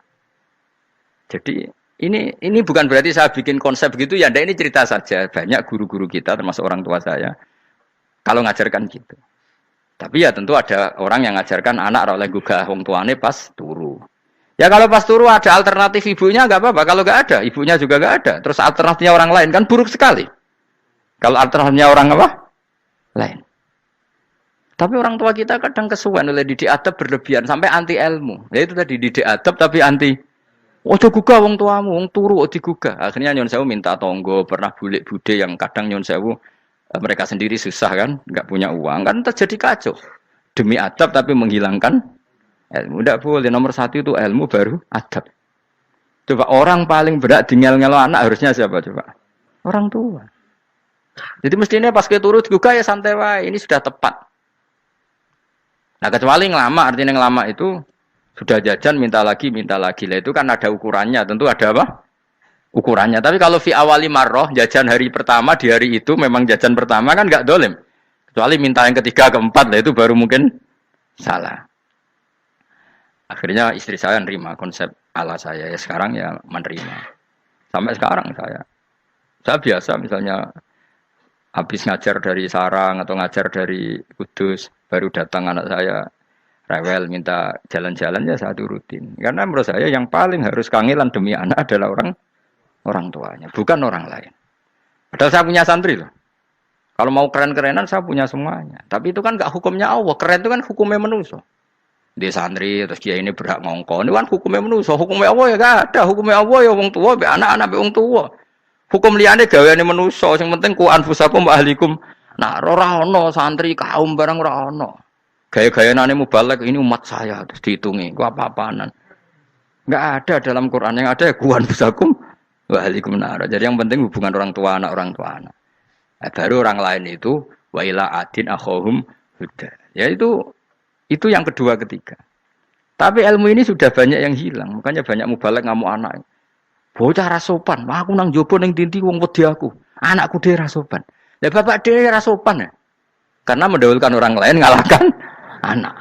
Speaker 1: Jadi ini bukan berarti saya bikin konsep begitu ya. Ini cerita saja. Banyak guru-guru kita termasuk orang tua saya kalau ngajarkan gitu. Tapi ya tentu ada orang yang ngajarkan anak oleh gugah wong tuane pas turu. Ya kalau pas turu ada alternatif ibunya nggak apa-apa. Kalau nggak ada ibunya juga nggak ada. Terus alternatifnya orang lain kan buruk sekali. Kalau alternatifnya orang apa? Lain. Tapi orang tua kita kadang kesuwen oleh didik adab berlebihan sampai anti ilmu. Ya itu tadi didik adab tapi anti. Ojo gugah wong tuamu, wong turu digugah. Akhirnya nyon sewu minta tonggo, pernah bulik bude yang kadang nyon sewu mereka sendiri susah kan, nggak punya uang kan terjadi kacau. Demi adab tapi menghilangkan ilmu. Tidak boleh. Nomor satu itu ilmu baru adab. Coba orang paling berat dingel-ngelo anak harusnya siapa coba? Orang tua. Jadi mestinya pas ke turu digugah ya santai wae. Ini sudah tepat. Nah kecuali ngelama, artinya ngelama itu sudah jajan minta lagi lah itu kan ada ukurannya, tentu ada apa? Ukurannya. Tapi kalau fi awali marroh jajan hari pertama di hari itu memang jajan pertama kan nggak dolim. Kecuali minta yang ketiga keempat lah itu baru mungkin salah. Akhirnya istri saya nerima konsep ala saya ya sekarang ya menerima. Sampai sekarang saya biasa misalnya habis ngajar dari Sarang atau ngajar dari Kudus, baru datang anak saya rewel minta jalan-jalan ya saya turutin. Karena menurut saya yang paling harus kangelan demi anak adalah orang tuanya, bukan orang lain. Padahal saya punya santri loh. Kalau mau keren-kerenan saya punya semuanya. Tapi itu kan gak hukumnya Allah. Keren itu kan hukumnya manusia. Dia santri terus dia ini berhak ngongkon. Itu kan hukumnya manusia. Hukumnya Allah ya gak ada. Hukumnya Allah ya wong tua, be anak-anak be wong tua. Hukum liyane gaweane manusa, sing penting ku anfusakum wa ahlikum. Nah, ora ono santri kaum barang ora ono. Gaya-gayanane mubalek ini umat saya terus dihitungi. Ku apa-apaanan. Enggak ada dalam Quran, yang ada ya ku anfusakum wa ahlikum nar. Jadi yang penting hubungan orang tua anak. Nah, baru orang lain itu wa ila adin akhahum huda. Ya itu yang kedua ketiga. Tapi ilmu ini sudah banyak yang hilang, makanya banyak mubalek ngamuk anak. Bocah rasopan, aku nang jopo ning tinti wong wedi aku. Anakku dhewe rasopan. Lah bapak dhewe rasopan ya. Karena mendahulukan orang lain ngalahkan anak.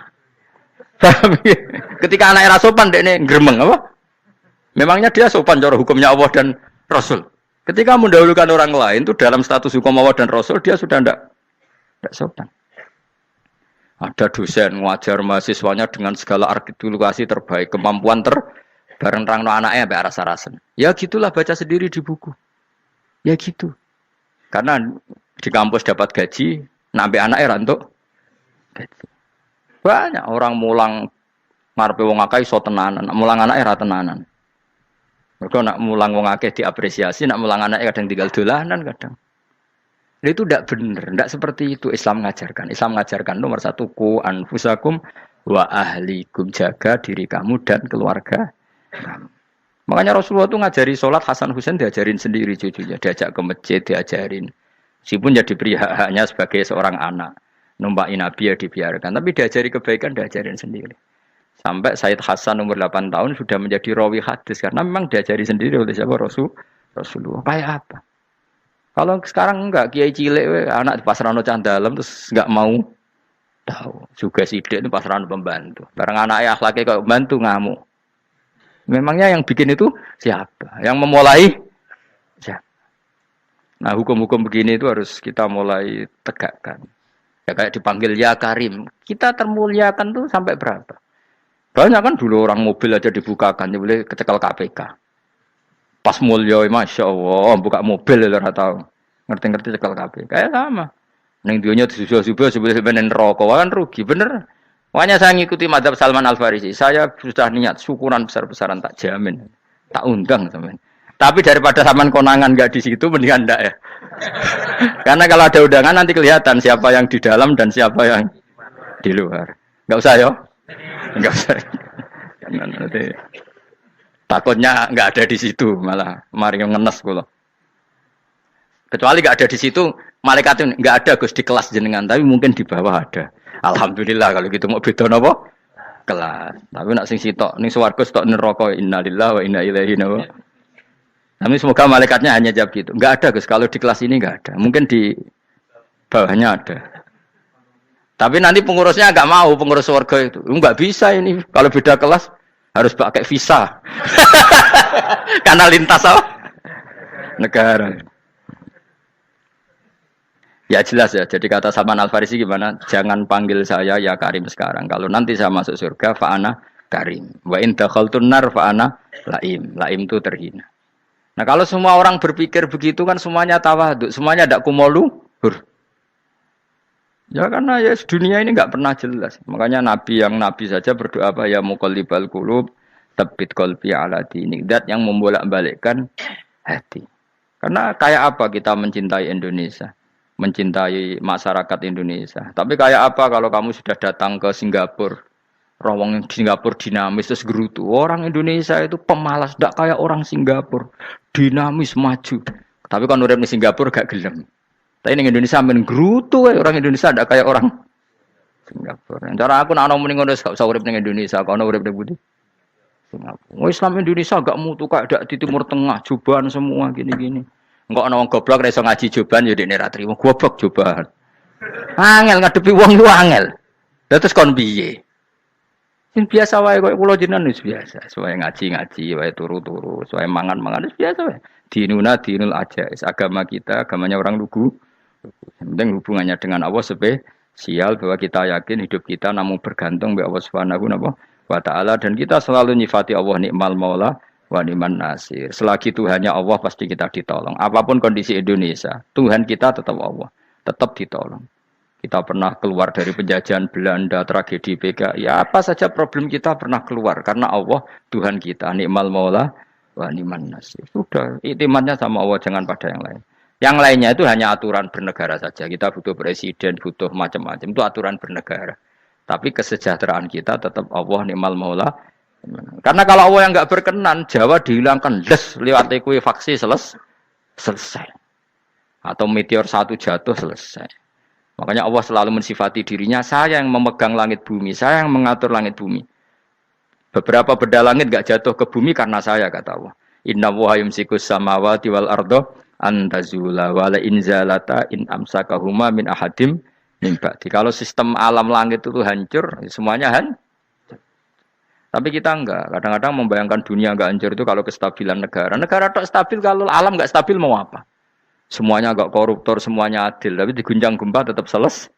Speaker 1: Tapi ketika anak rasopan dekne gremeng apa? Memangnya dia sopan cara hukumnya Allah dan Rasul. Ketika mendahulukan orang lain itu dalam status hukum Allah dan Rasul dia sudah tidak sopan. Ada dosen ngajar mahasiswanya dengan segala artikulasi terbaik, kemampuan bareng rangno anaknya sampai rasa-rasen. Ya gitulah baca sendiri di buku. Ya gitu. Karena di kampus dapat gaji, nampe anaknya rantuk gaji. Banyak orang mulang ngarepe wong akeh iso tenanan, mulang anaknya ra tenanan. Mergo nak mulang wong akeh diapresiasi, nak mulang anaknya kadang tinggal dolanan kadang. Itu tidak benar, tidak seperti itu Islam mengajarkan. Islam mengajarkan nomor satu ku anfusakum wa ahlikum, jaga diri kamu dan keluarga. Makanya Rasulullah itu ngajari sholat, Hasan Husain diajarin sendiri cucunya, diajak ke masjid diajarin. Meskipun jadi beri hak-haknya sebagai seorang anak, numpakin Nabi ya dibiarkan, tapi diajari kebaikan diajarin sendiri. Sampai Said Hasan umur 8 tahun sudah menjadi rawi hadis karena memang diajari sendiri oleh siapa Rasulullah. Kayak apa? Kalau sekarang enggak, kiai cilik anak di pasrano candalem terus enggak mau tahu. Juga sidik itu pasrano pembantu. Barang anaknya akhlaknya kayak pembantu ngamuk. Memangnya yang bikin itu siapa? Yang memulai siapa? Nah, hukum-hukum begini itu harus kita mulai tegakkan. Ya kayak dipanggil ya Karim. Kita termuliakan tuh sampai berapa? Banyak kan dulu orang mobil aja dibukakan, dia boleh kecekel KPK. Pas mulia, Masya Allah, buka mobil ya ora tahu. Ngerti-ngerti cekel KPK. Kayak sama. Ning dunya disusul-susul sebelum rokok kan rugi, bener. Makanya saya ngikuti mazhab Salman Al-Farisi. Saya sudah niat syukuran besar-besaran tak jamin. Tak undang sampean. Tapi daripada sampean konangan enggak di situ mendingan enggak ya. Karena kalau ada undangan nanti kelihatan siapa yang di dalam dan siapa yang di luar. Enggak usah ya. Enggak usah. Nanti takutnya enggak ada di situ malah mari ngenes kula. Kecuali enggak ada di situ, malaikat itu enggak ada Gus di kelas jenengan, tapi mungkin di bawah ada. Alhamdulillah kalau gitu mau beda napa? Kelas. Tapi nak sing sitok ning swarga sitok neraka innalillahi wa inna ilaihi raji'un. Tapi semoga malaikatnya hanya jawab gitu. Enggak ada Gus, kalau di kelas ini enggak ada. Mungkin di bawahnya ada. Tapi nanti pengurusnya enggak mau, pengurus surga itu. Enggak bisa ini. Kalau beda kelas harus pakai visa. Karena lintas apa? Negara. Ya jelas ya. Jadi kata Salman Al-Farisi gimana? Jangan panggil saya ya Karim sekarang. Kalau nanti saya masuk surga, fa'ana Karim. Wa in dakhaltun nar fa'ana Laim. Laim itu terhina. Nah kalau semua orang berpikir begitu kan semuanya tawadhu, semuanya tidak kumoluhur. Ya karena ya dunia ini nggak pernah jelas. Makanya Nabi yang Nabi saja berdoa apa ya muqallibal qulub tsabbit qalbi ala dinik. Dat yang membolak-balikkan hati. Karena kayak apa kita mencintai Indonesia, mencintai masyarakat Indonesia. Tapi kayak apa kalau kamu sudah datang ke Singapura? Rawang Singapura dinamis terus gerutu. Orang Indonesia itu pemalas, tidak kayak orang Singapura. Dinamis maju. Tapi kan urip di Singapura gak gelem. Tapi di Indonesia men gerutu orang Indonesia tidak kayak orang Singapura. Cara aku nak ana muni ngono gak usah urip ning Indonesia, kono urip ning Budi. Singapura. Islam Indonesia gak mutu kayak dak di Timur Tengah, cobaan semua gini-gini. Enggak ana wong goblok ra iso ngaji cobaan ya dekne ra trimo. Goblok cobaan. Angel ngadepi wong ku angel. Lah terus kon piye? Biasa wae kok kula jenengan wis biasa. Suwe ngaji-ngaji, wae turu-turu, suwe mangan-mangan wis biasa wae. Dinuna dinul ajais. Agama kita, agamanya orang lugu. Yang penting hubungannya dengan Allah spesial bahwa kita yakin hidup kita namun bergantung kepada Allah Subhanahu wa taala dan kita selalu nyifati Allah nikmal maula wa ni'man nasir. Selagi Tuhannya Allah pasti kita ditolong. Apapun kondisi Indonesia, Tuhan kita tetap Allah, tetap ditolong. Kita pernah keluar dari penjajahan Belanda, tragedi PKI. Ya, apa saja problem kita pernah keluar. Karena Allah, Tuhan kita. Ni'mal maula wa ni'man nasir. Sudah, iktimatnya sama Allah, jangan pada yang lain. Yang lainnya itu hanya aturan bernegara saja. Kita butuh presiden, butuh macam-macam. Itu aturan bernegara. Tapi kesejahteraan kita tetap Allah, ni'mal maula. Karena kalau Allah yang nggak berkenan, Jawa dihilangkan. Lewat ekuifaksi selesai. Atau meteor satu jatuh selesai. Makanya Allah selalu mensifati dirinya, saya yang memegang langit bumi, saya yang mengatur langit bumi. Beberapa benda langit enggak jatuh ke bumi karena saya, kata Allah. Inna wa yumsikus samawati wal ardo antazula wala inzalata in amsakahuma min ahadim min ba'di. Kalau sistem alam langit itu hancur, semuanya hancur. Tapi kita enggak. Kadang-kadang membayangkan dunia enggak hancur itu kalau kestabilan negara. Negara tak stabil, kalau alam enggak stabil mau apa? Semuanya agak koruptor, semuanya adil, tapi diguncang gempa tetap selesai.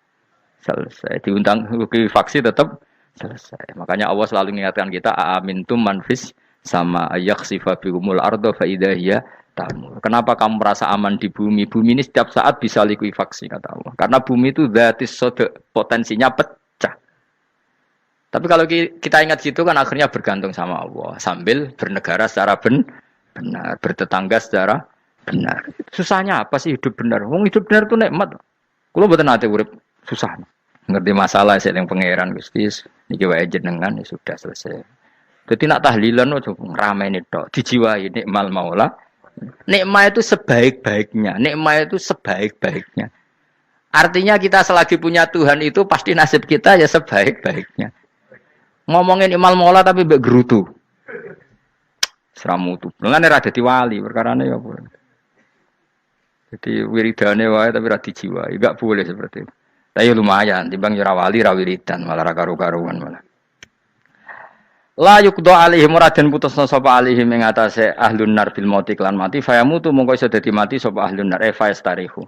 Speaker 1: Diundang faksi tetap selesai. Makanya Allah selalu mengingatkan kita, aamintum manfis sama yakhsifa bihumul ardo fa idza hiya tamur. Kenapa kamu merasa aman di bumi? Bumi ini setiap saat bisa likuifaksi, kata Allah. Karena bumi itu dzatis sode, potensinya pecah. Tapi kalau kita ingat situ kan akhirnya bergantung sama Allah sambil bernegara secara benar, bertetangga secara benar. Susahnya apa sih hidup benar? Wong hidup benar itu nikmat. Kulo mboten nate urip susah. Ngerti masalah sing pangeran Gusti niki wae jenengan ya sudah selesai. Dadi nak tahlilan ojo ngrameni tok, dijiwai nikmal maula. Nikmat itu sebaik-baiknya. Nikmat itu sebaik-baiknya. Artinya kita selagi punya Tuhan itu pasti nasib kita ya sebaik-baiknya. Ngomongin nikmal maula tapi mbek gerutu. Seramutu. Mulane ra dadi wali perkarane ya apa. Jadi wiridane wae tapi ra dijiwai, enggak boleh seperti itu. Tapi lumayan, timbang ora wali ra wiridan, malah ra karo-karuan malah. La yuqda alaihim raden putusna sapa alaihim ing atase ahlun nar bil mauti lan mati fayamutu mongko iso dadi mati sapa ahlun nar fayastarihu.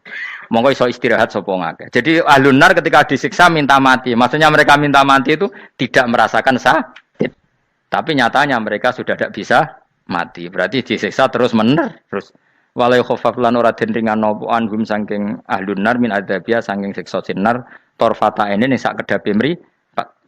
Speaker 1: Mongko iso istirahat sapa ngake. Jadi ahlun nar ketika disiksa minta mati. Maksudnya mereka minta mati itu tidak merasakan sakit. Tapi nyatanya mereka sudah tidak bisa mati. Berarti disiksa terus terus walai khofaf lan ora den ringan napa anhum saking ahlun nar min adzabia saking siksa sinar torfata ene ning sak kedhape mri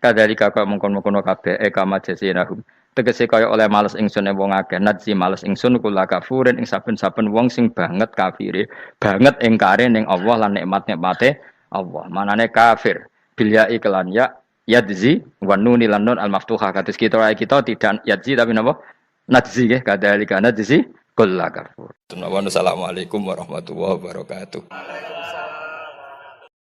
Speaker 1: kadalika kaya mengkon-mengkon kabeh kama jasinahum Tegese kaya oleh males ingsun wong akeh nadzi males ingsun kula kafurin ing saben-saben wong sing banget kafire, banget ingkare ning Allah lan nikmat-nikmate Allah. Manane kafir bil ya iklan ya yadzi wa nuni lan nun al maftuhah. Kados kita tidak yadzi tapi napa? Nadzi nggih kadzalika nadzi kula kafur. Assalamualaikum warahmatullahi wabarakatuh.